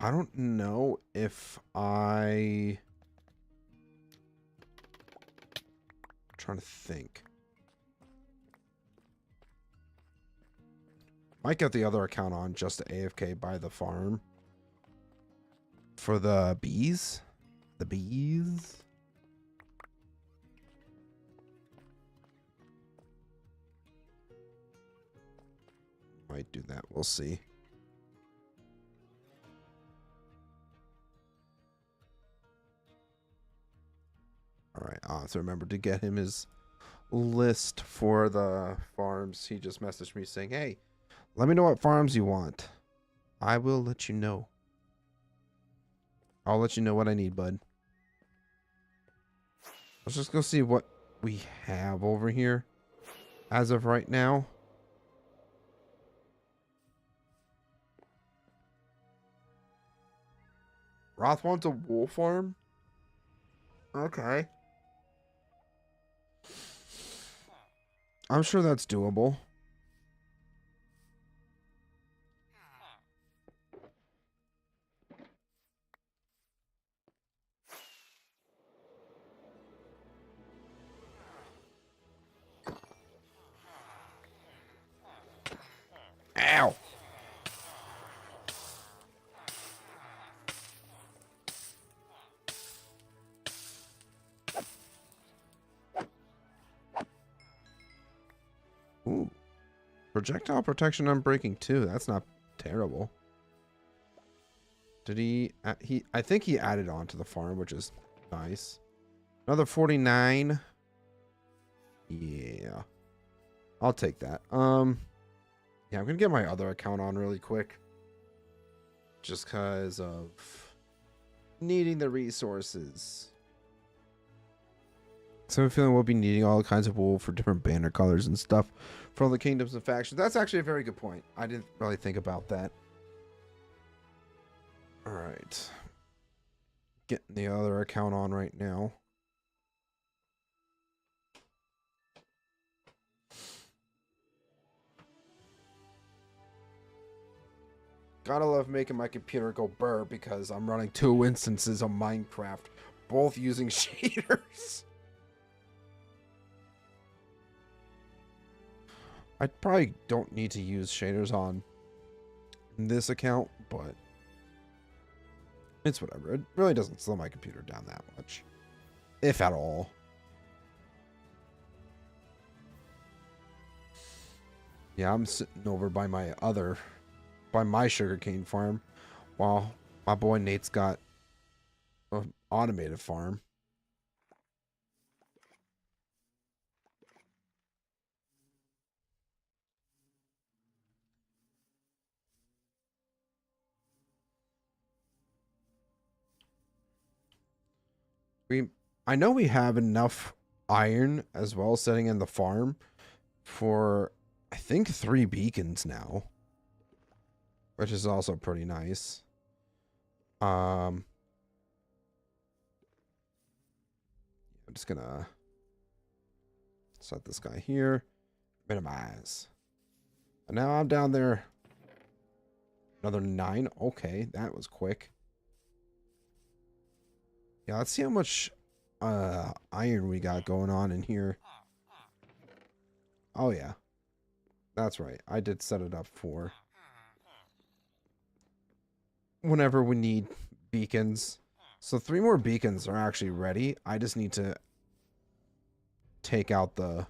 I don't know if I'm trying to think. Might get the other account on just to AFK by the farm. For the bees? The bees? Might do that. We'll see. Alright, I'll have to remember to get him his list for the farms. He just messaged me saying, hey, let me know what farms you want. I will let you know. I'll let you know what I need, bud. Let's just go see what we have over here as of right now. Roth wants a wool farm? Okay. I'm sure that's doable. Ow! Ooh. Projectile protection unbreaking too. That's not terrible. Did he... I think he added on to the farm, which is nice. Another 49. Yeah. I'll take that. Yeah, I'm gonna get my other account on really quick. Just because of needing the resources. So I'm feeling we'll be needing all kinds of wool for different banner colors and stuff for all the kingdoms and factions. That's actually a very good point. I didn't really think about that. Alright. Getting the other account on right now. Gotta love making my computer go burr because I'm running 2 instances of Minecraft, both using shaders. I probably don't need to use shaders on this account, but it's whatever. It really doesn't slow my computer down that much, if at all. Yeah, I'm sitting over by my sugarcane farm, while my boy Nate's got an automated farm. I know we have enough iron as well setting in the farm for, I think, 3 beacons now, which is also pretty nice. I'm just gonna set this guy here, minimize, and now I'm down there. Another 9. Okay, that was quick. Yeah, let's see how much iron we got going on in here. Oh yeah, that's right. I did set it up for whenever we need beacons. So 3 more beacons are actually ready. I just need to take out the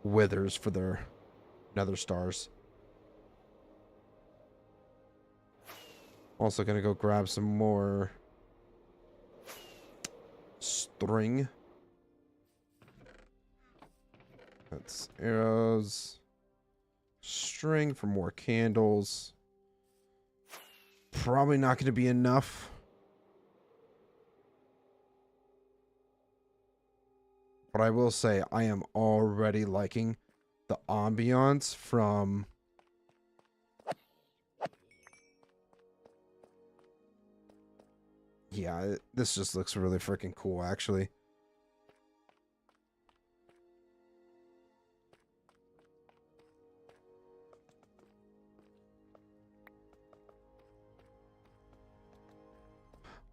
withers for their nether stars. Also gonna go grab some more string. That's arrows. String for more candles. Probably not going to be enough. But I will say I am already liking the ambiance from yeah, this just looks really freaking cool actually.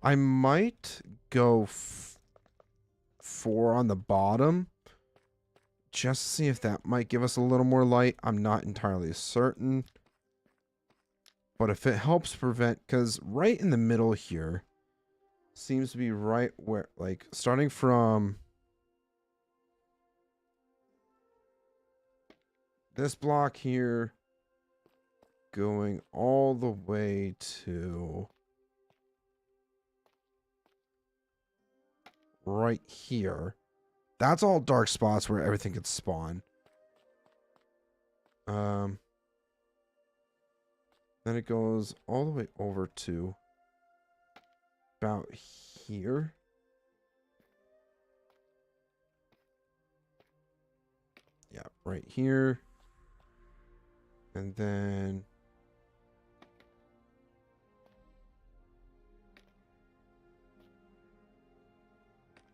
I might go 4 on the bottom just to see if that might give us a little more light. I'm not entirely certain. But if it helps prevent, because right in the middle here seems to be right where, like, starting from this block here, going all the way to right here. That's all dark spots where everything could spawn. Then it goes all the way over to about here. Yeah, right here. And then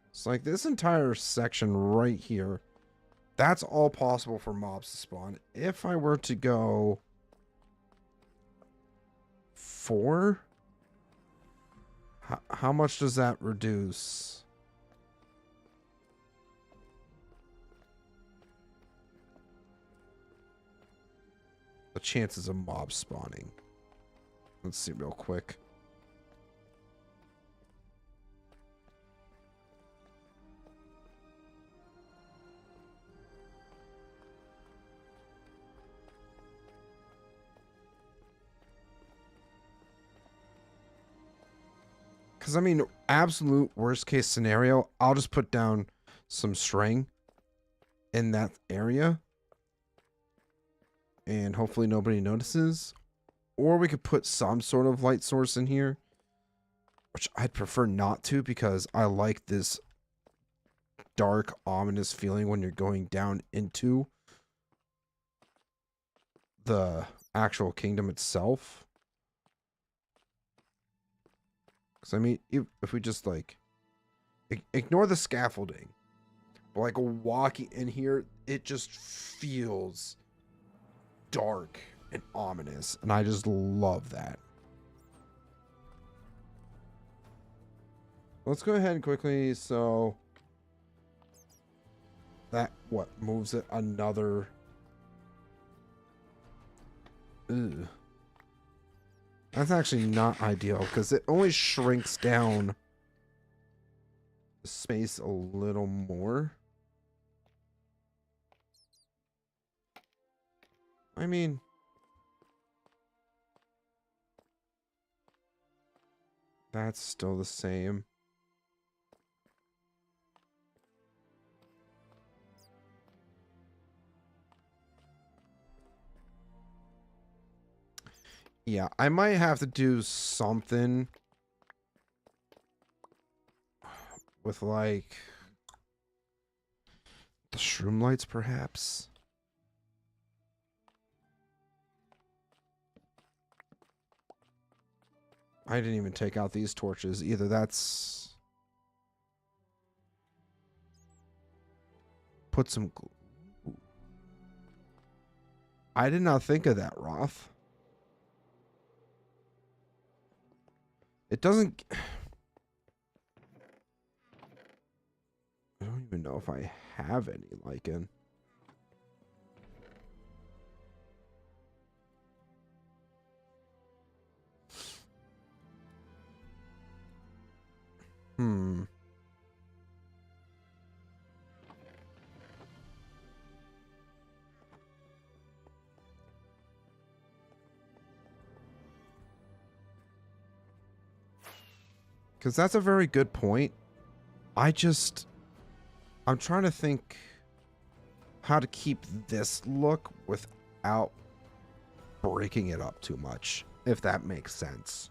it's like this entire section right here. That's all possible for mobs to spawn. If I were to go 4, how much does that reduce? The chances of mobs spawning. Let's see real quick. Because, I mean, absolute worst case scenario, I'll just put down some string in that area. And hopefully nobody notices. Or we could put some sort of light source in here. Which I'd prefer not to, because I like this dark, ominous feeling when you're going down into the actual kingdom itself. Because, I mean, if we just, like, ignore the scaffolding. But, like, walking in here, it just feels dark and ominous. And I just love that. Let's go ahead and quickly, so... That, what, moves it another... Ugh. That's actually not ideal, because it only shrinks down the space a little more. I mean... That's still the same. Yeah, I might have to do something with, like, the shroom lights, perhaps. I didn't even take out these torches either. That's... Put some... I did not think of that, Roth. It doesn't... I don't even know if I have any lichen. Because that's a very good point. I'm trying to think how to keep this look without breaking it up too much, if that makes sense.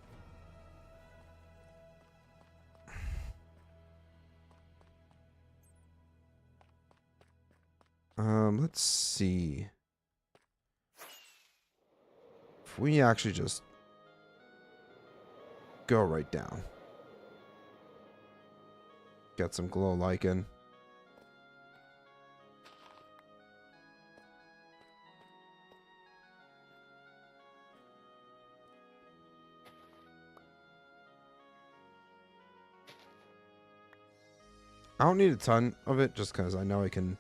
Let's see. If we actually just go right down. Get some glow lichen. I don't need a ton of it, just because I know I can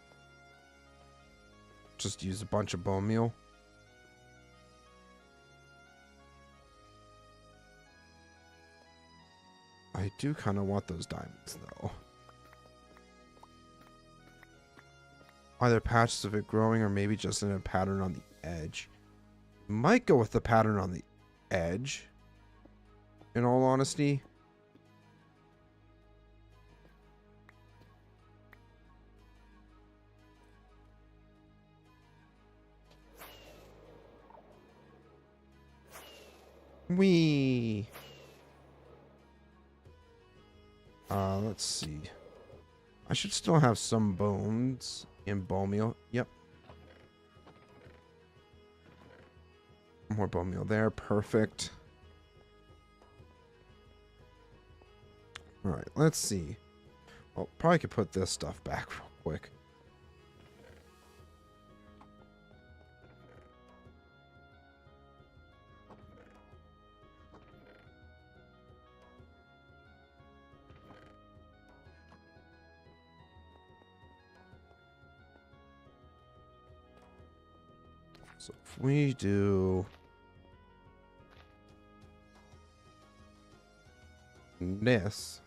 just use a bunch of bone meal. I do kind of want those diamonds, though. Either patches of it growing or maybe just in a pattern on the edge. Might go with the pattern on the edge, in all honesty. Wee. Let's see. I should still have some bones in bone meal. Yep. More bone meal there. Perfect. Alright, let's see. Well, probably could put this stuff back real quick. So if we do this,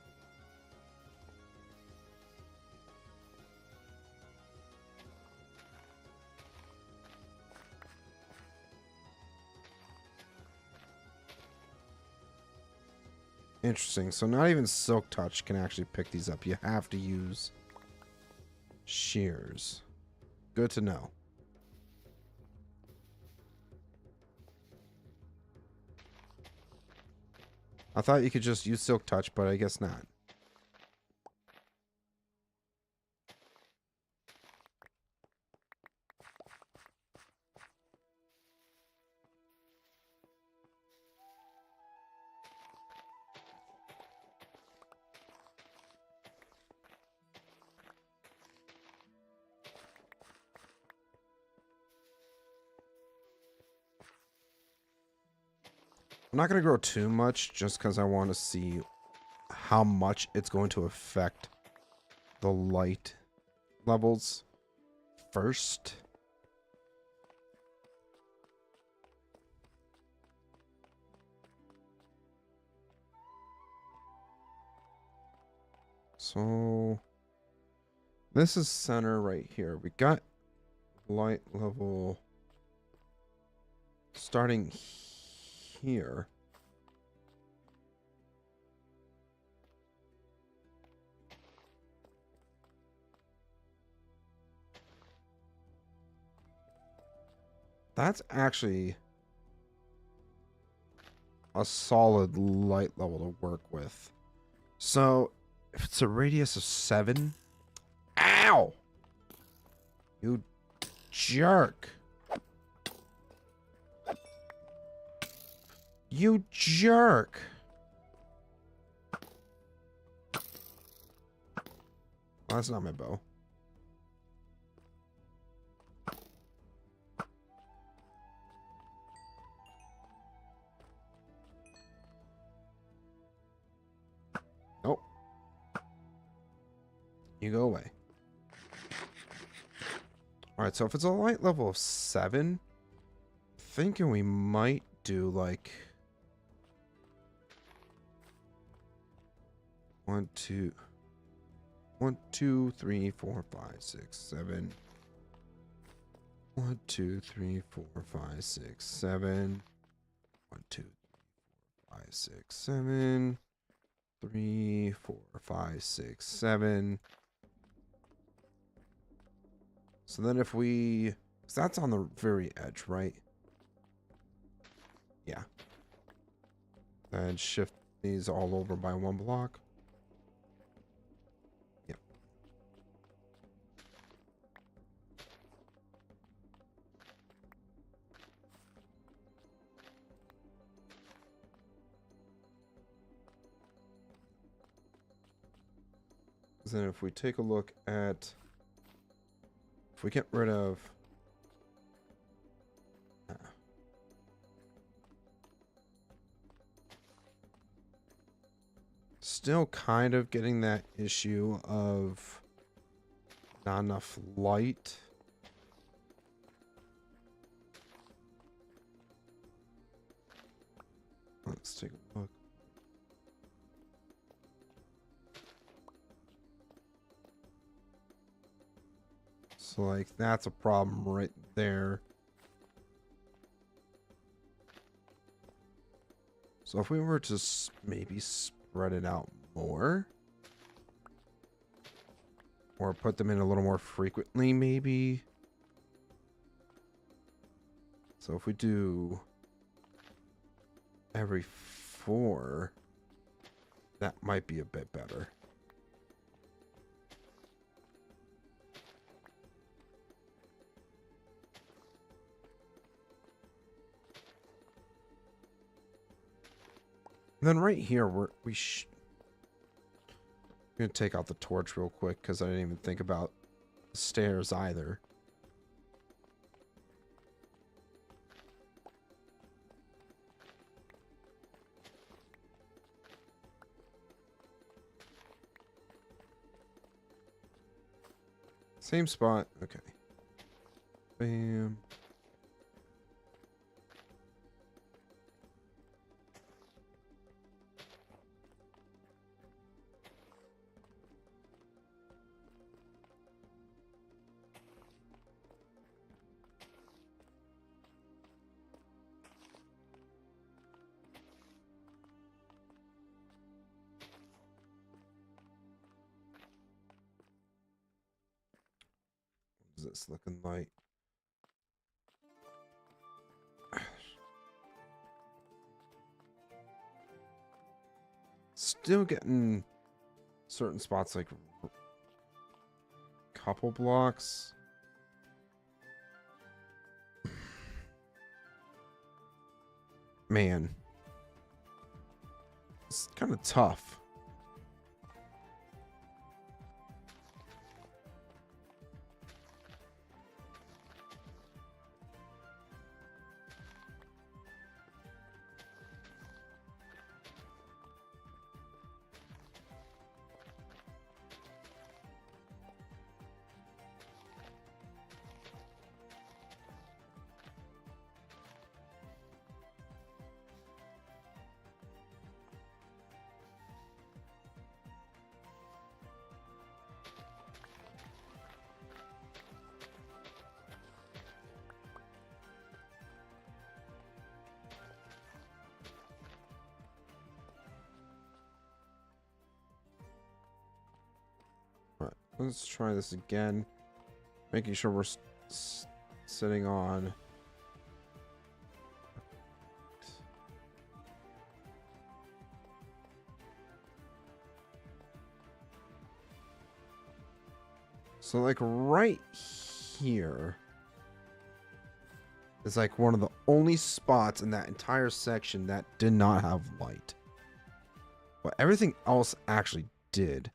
Interesting. So not even Silk Touch can actually pick these up. You have to use shears. Good to know. I thought you could just use Silk Touch, but I guess not. I'm not going to grow too much just because I want to see how much it's going to affect the light levels first. So this is center right here. We got light level starting here. That's actually a solid light level to work with. So if it's a radius of 7, ow! You jerk. You jerk. Oh, that's not my bow. Nope. You go away. Alright, so if it's a light level of 7, thinking we might do like 1, 2, 3, 4, 5, 6, 7. 1, 2, 3, 4, 5, 6, 7. 1, 2, 3, 4, 5, 6, 7. 3, 4, 5, 6, 7. So then if we... 'cause that's on the very edge, right? Yeah. And shift these all over by 1 block. Yep. Then if we take a look at... if we get rid of... still kind of getting that issue of not enough light. Let's take a look. So like that's a problem right there. So if we were to maybe spread it out more, or put them in a little more frequently, maybe. So if we do every 4, that might be a bit better. And then right here, we're gonna take out the torch real quick because I didn't even think about the stairs either. Same spot. Okay. Bam. this looking like? Still getting certain spots like couple blocks. Man, it's kind of tough. Let's try this again. Making sure we're sitting on. So like right here is like one of the only spots in that entire section that did not have light. But everything else actually did.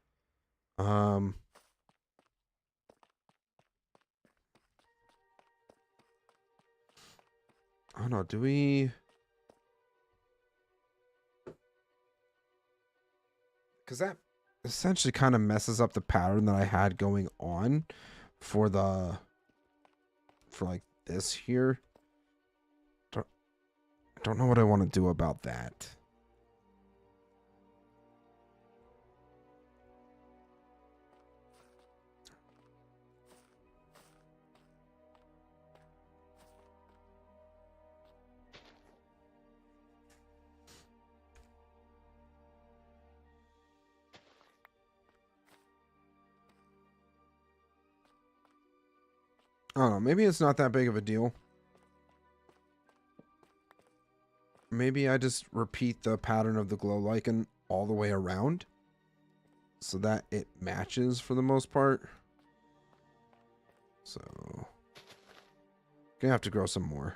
I don't know, do we... Because that essentially kind of messes up the pattern that I had going on for the... For like this here. I don't know what I want to do about that. I don't know, maybe it's not that big of a deal. Maybe I just repeat the pattern of the glow lichen all the way around so that it matches for the most part. So, gonna have to grow some more.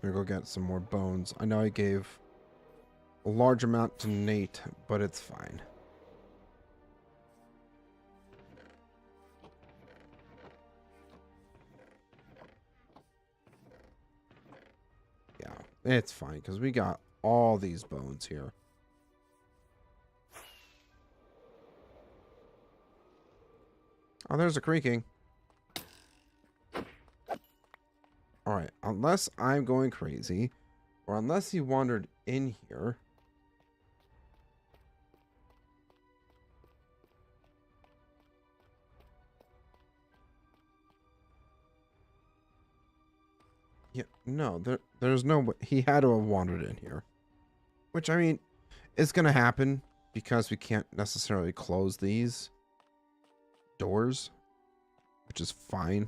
Gonna go get some more bones. I know I gave a large amount to Nate, but it's fine. Yeah, it's fine because we got all these bones here. Oh, there's a creaking. Alright, unless I'm going crazy, or unless he wandered in here. Yeah, no, there's no way. He had to have wandered in here. Which, I mean, is going to happen because we can't necessarily close these doors, which is fine.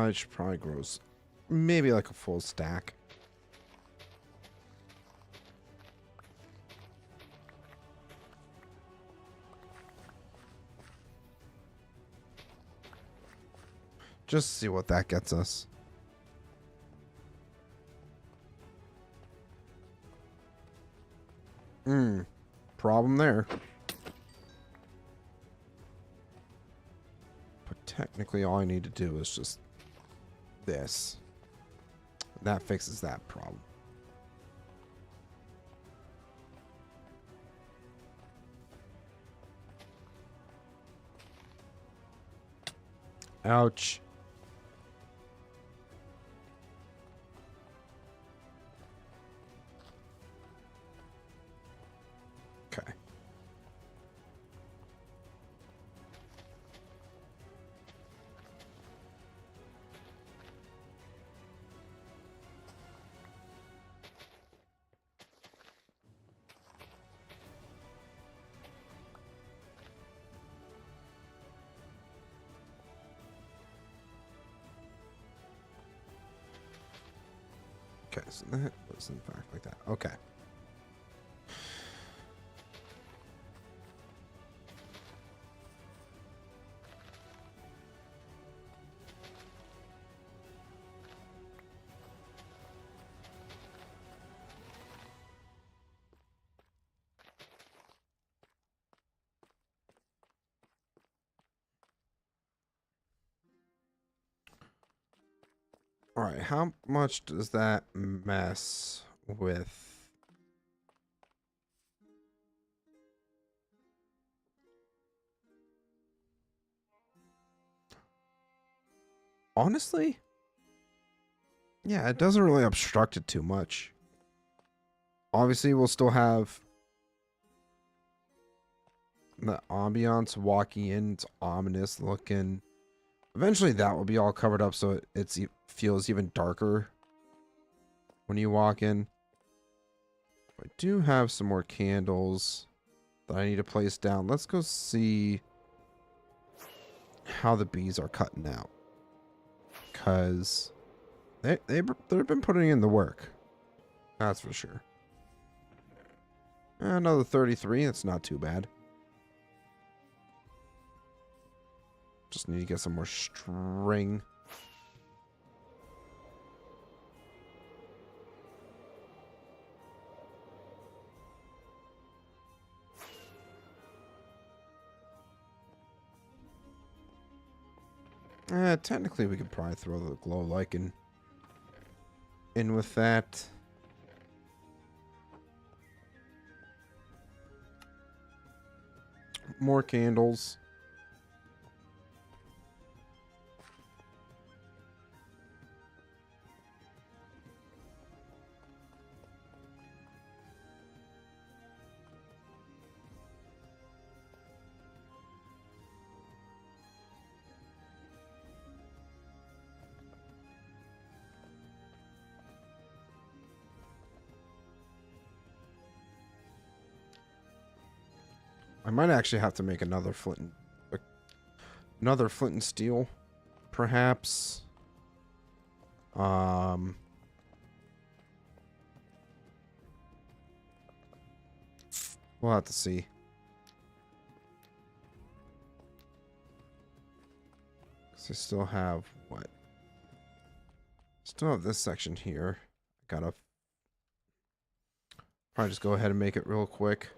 It should probably grow maybe like a full stack. Just see what that gets us. Problem there. But technically all I need to do is just this. That fixes that problem. Ouch. Okay. Okay, so that was in fact like that. Okay. All right, how much does that mess with? Honestly, yeah, it doesn't really obstruct it too much. Obviously, we'll still have the ambiance walking in. It's ominous looking. Eventually, that will be all covered up so it feels even darker when you walk in. I do have some more candles that I need to place down. Let's go see how the bees are cutting out. Because they've been putting in the work. That's for sure. Another 33. That's not too bad. Just need to get some more string. Technically, we could probably throw the glow lichen in with that. More candles. I might actually have to make another flint and steel, perhaps. We'll have to see. Because I still have what? Still have this section here. Gotta probably just go ahead and make it real quick.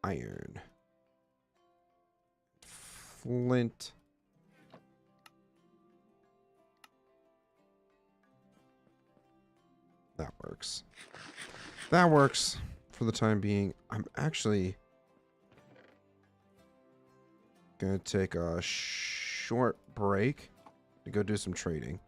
Iron. Flint. That works. That works for the time being. I'm actually gonna take a short break to go do some trading.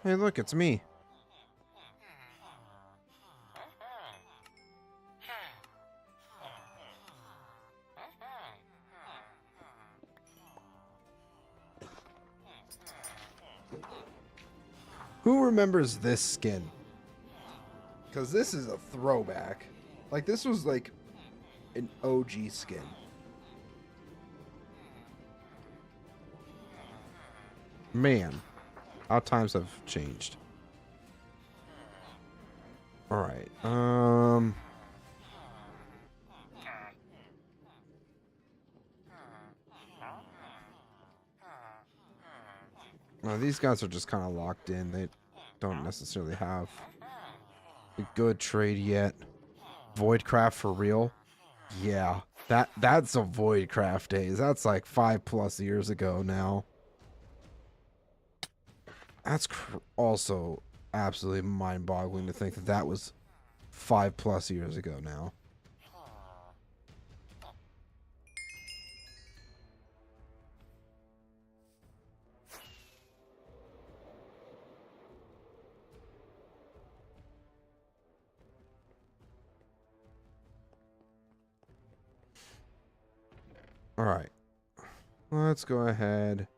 Hey, look, it's me. Who remembers this skin? Because this is a throwback. Like, this was like an OG skin. Man, how times have changed. Alright, well, these guys are just kind of locked in. They don't necessarily have a good trade yet. Voidcraft for real? Yeah, that's a Voidcraft days. That's like 5+ years ago now. That's also absolutely mind-boggling to think that that was 5+ years ago now. All right, let's go ahead.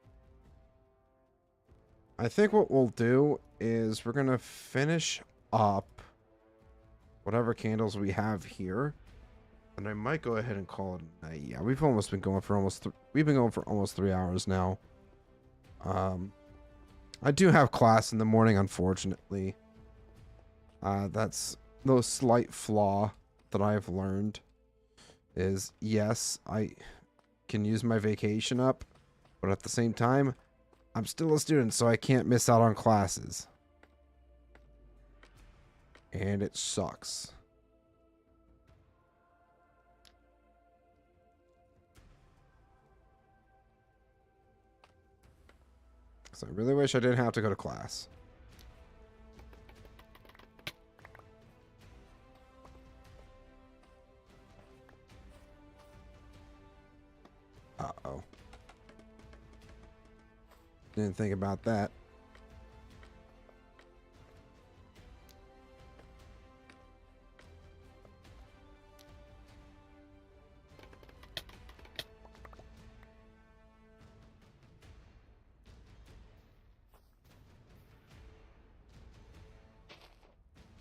I think what we'll do is we're gonna finish up whatever candles we have here, and I might go ahead and call it a night. Yeah, we've almost been going for almost 3 hours now. I do have class in the morning, unfortunately. That's the slight flaw that I've learned is, yes, I can use my vacation up, but at the same time, I'm still a student, so I can't miss out on classes. And it sucks. So I really wish I didn't have to go to class. Uh-oh. Didn't think about that.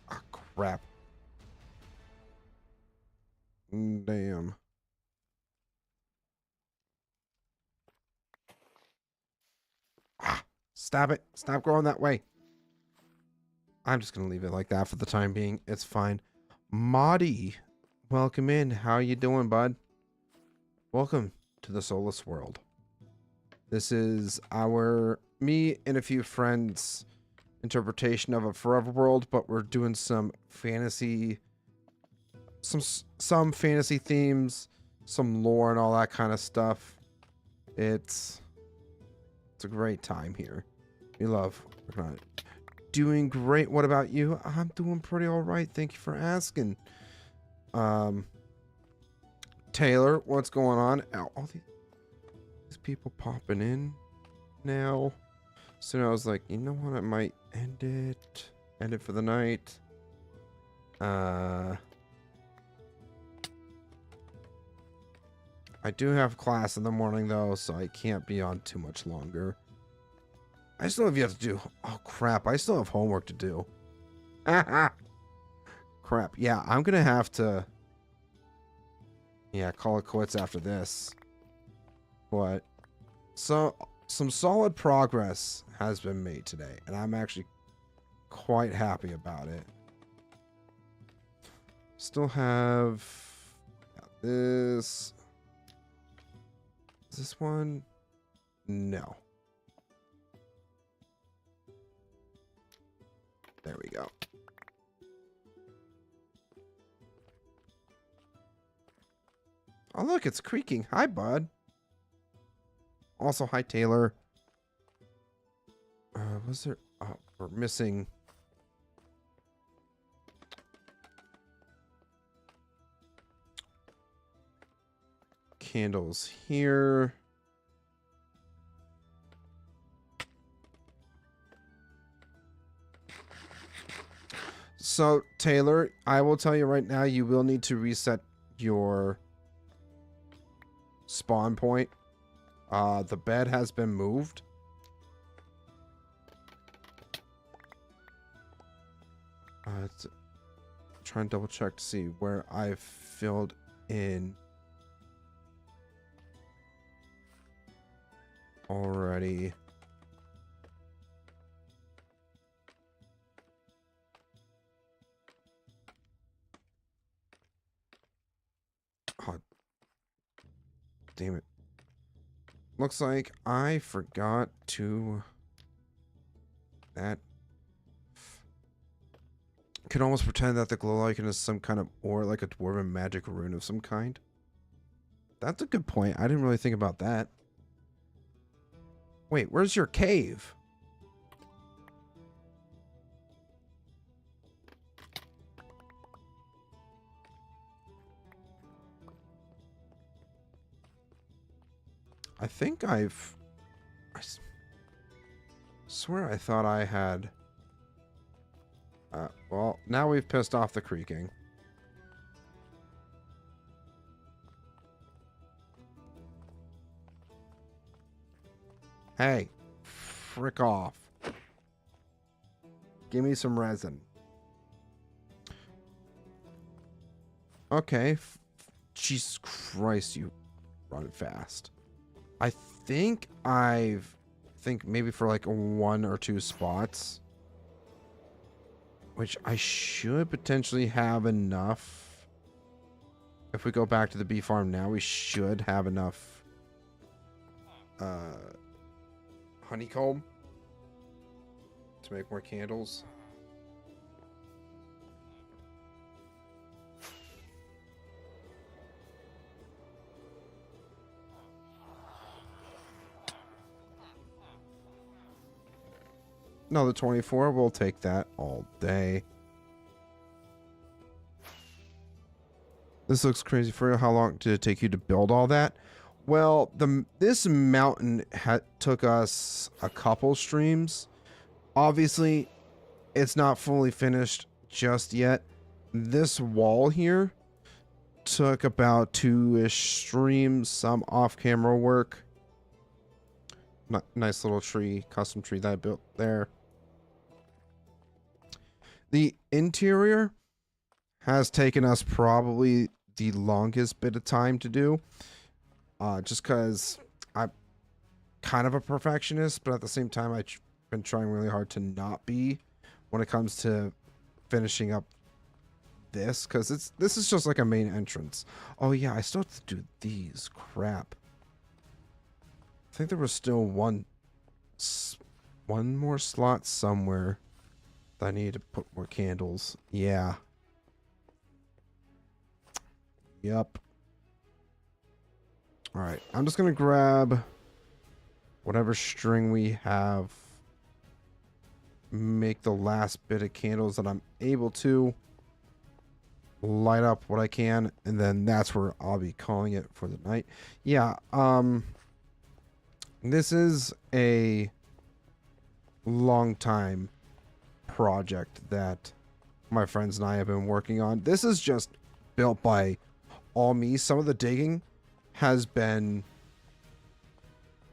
Ah, crap. Damn. Ah, stop it. Stop going that way. I'm just going to leave it like that for the time being. It's fine. Maudie, welcome in. How you doing, bud? Welcome to the Soulless world. This is me and a few friends' interpretation of a forever world, but we're doing some fantasy, some fantasy themes, some lore and all that kind of stuff. It's a great time here. We love working on it. Doing great. What about you? I'm doing pretty all right. Thank you for asking. Taylor, what's going on? Ow, all these people popping in now. So I was like, you know what? I might end it for the night. I do have class in the morning though, so I can't be on too much longer. I still have yet to do. Oh crap! I still have homework to do. Crap. Yeah, I'm gonna have to. Yeah, call it quits after this. But so some solid progress has been made today, and I'm actually quite happy about it. Still have this. Is this one? No. There we go. Oh, look, it's creaking. Hi, bud. Also, hi, Taylor. Was there... Oh, we're missing... candles here. So, Taylor, I will tell you right now, you will need to reset your spawn point. The bed has been moved. Try and double check to see where I've filled in already. Oh, damn it. Looks like I forgot to... That... Can almost pretend that the glow icon is some kind of... Or like a dwarven magic rune of some kind. That's a good point. I didn't really think about that. Wait, where's your cave? I think I swear I thought I had... well, now we've pissed off the creaking. Hey, frick off. Give me some resin. Okay. Jesus Christ, you run fast. I think maybe for like 1 or 2 spots, which I should potentially have enough. If we go back to the bee farm now, we should have enough honeycomb to make more candles. No, the 24, we'll take that all day. This looks crazy for you. How long did it take you to build all that? Well, this mountain took us a couple streams. Obviously, it's not fully finished just yet. This wall here took about 2-ish streams, some off-camera work. Nice little tree, custom tree that I built there. The interior has taken us probably the longest bit of time to do. Just because I'm kind of a perfectionist, but at the same time, I've been trying really hard to not be when it comes to finishing up this. Because this is just like a main entrance. Oh yeah, I still have to do these. Crap. I think there was still one more slot somewhere that I need to put more candles. Yeah. Yep. Alright, I'm just going to grab whatever string we have. Make the last bit of candles that I'm able to. Light up what I can, and then that's where I'll be calling it for the night. Yeah, this is a long time project that my friends and I have been working on. This is just built by all me. Some of the digging has been,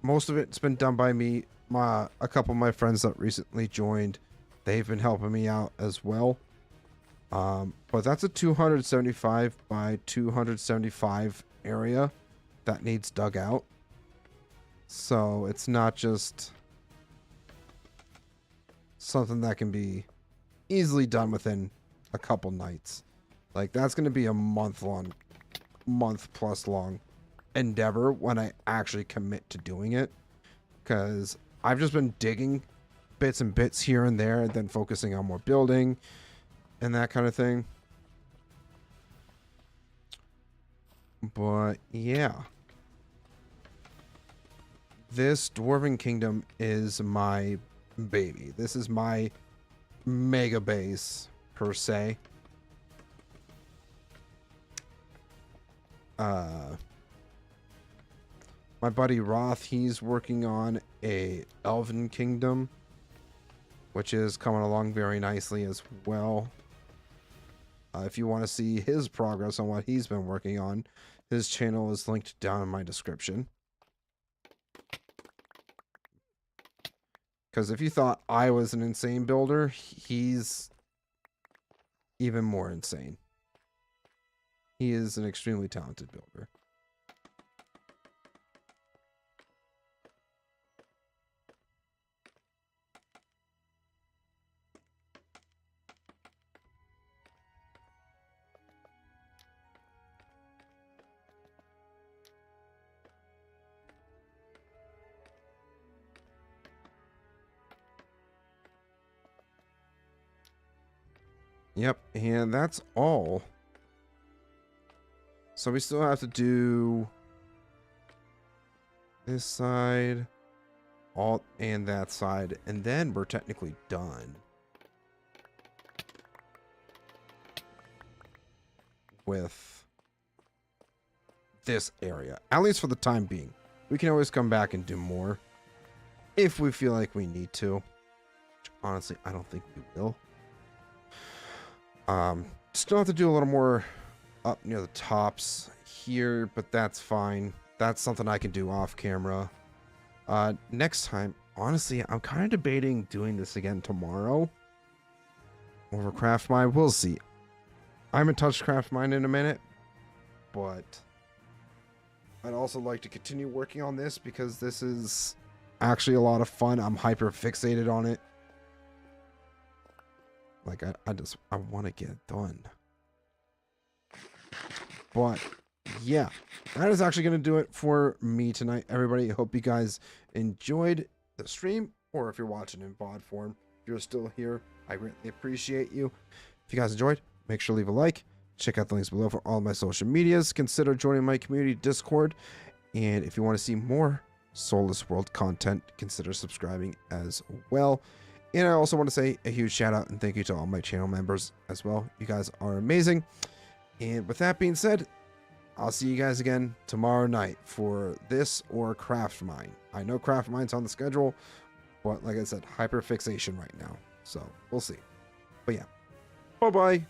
most of it's been done by me. A couple of my friends that recently joined, they've been helping me out as well. But that's a 275 by 275 area that needs dug out. So it's not just something that can be easily done within a couple nights. Like, that's going to be a month plus long endeavor when I actually commit to doing it. Because I've just been digging bits and bits here and there, and then focusing on more building and that kind of thing. But yeah, this Dwarven Kingdom is my baby. This is my mega base per se. My buddy Roth, he's working on a Elven Kingdom, which is coming along very nicely as well. If you want to see his progress on what he's been working on, his channel is linked down in my description. Because if you thought I was an insane builder, he's even more insane. He is an extremely talented builder. Yep, and that's all. So we still have to do this side, alt, and that side, and then we're technically done with this area, at least for the time being. We can always come back and do more if we feel like we need to. Which, honestly, I don't think we will. Still have to do a little more up near the tops here, but that's fine. That's something I can do off camera. Next time, honestly, I'm kind of debating doing this again tomorrow over Craft Mine. We'll see. I haven't touched Craft Mine in a minute, but I'd also like to continue working on this because this is actually a lot of fun. I'm hyper fixated on it. Like, I want to get it done. But, yeah. That is actually going to do it for me tonight, everybody. I hope you guys enjoyed the stream. Or if you're watching in VOD form, if you're still here, I greatly appreciate you. If you guys enjoyed, make sure to leave a like. Check out the links below for all my social medias. Consider joining my community Discord. And if you want to see more Soulless World content, consider subscribing as well. And I also want to say a huge shout out and thank you to all my channel members as well. You guys are amazing. And with that being said, I'll see you guys again tomorrow night for this or Craft Mine. I know Craft Mine's on the schedule, but like I said, hyper fixation right now. So we'll see. But yeah, bye-bye.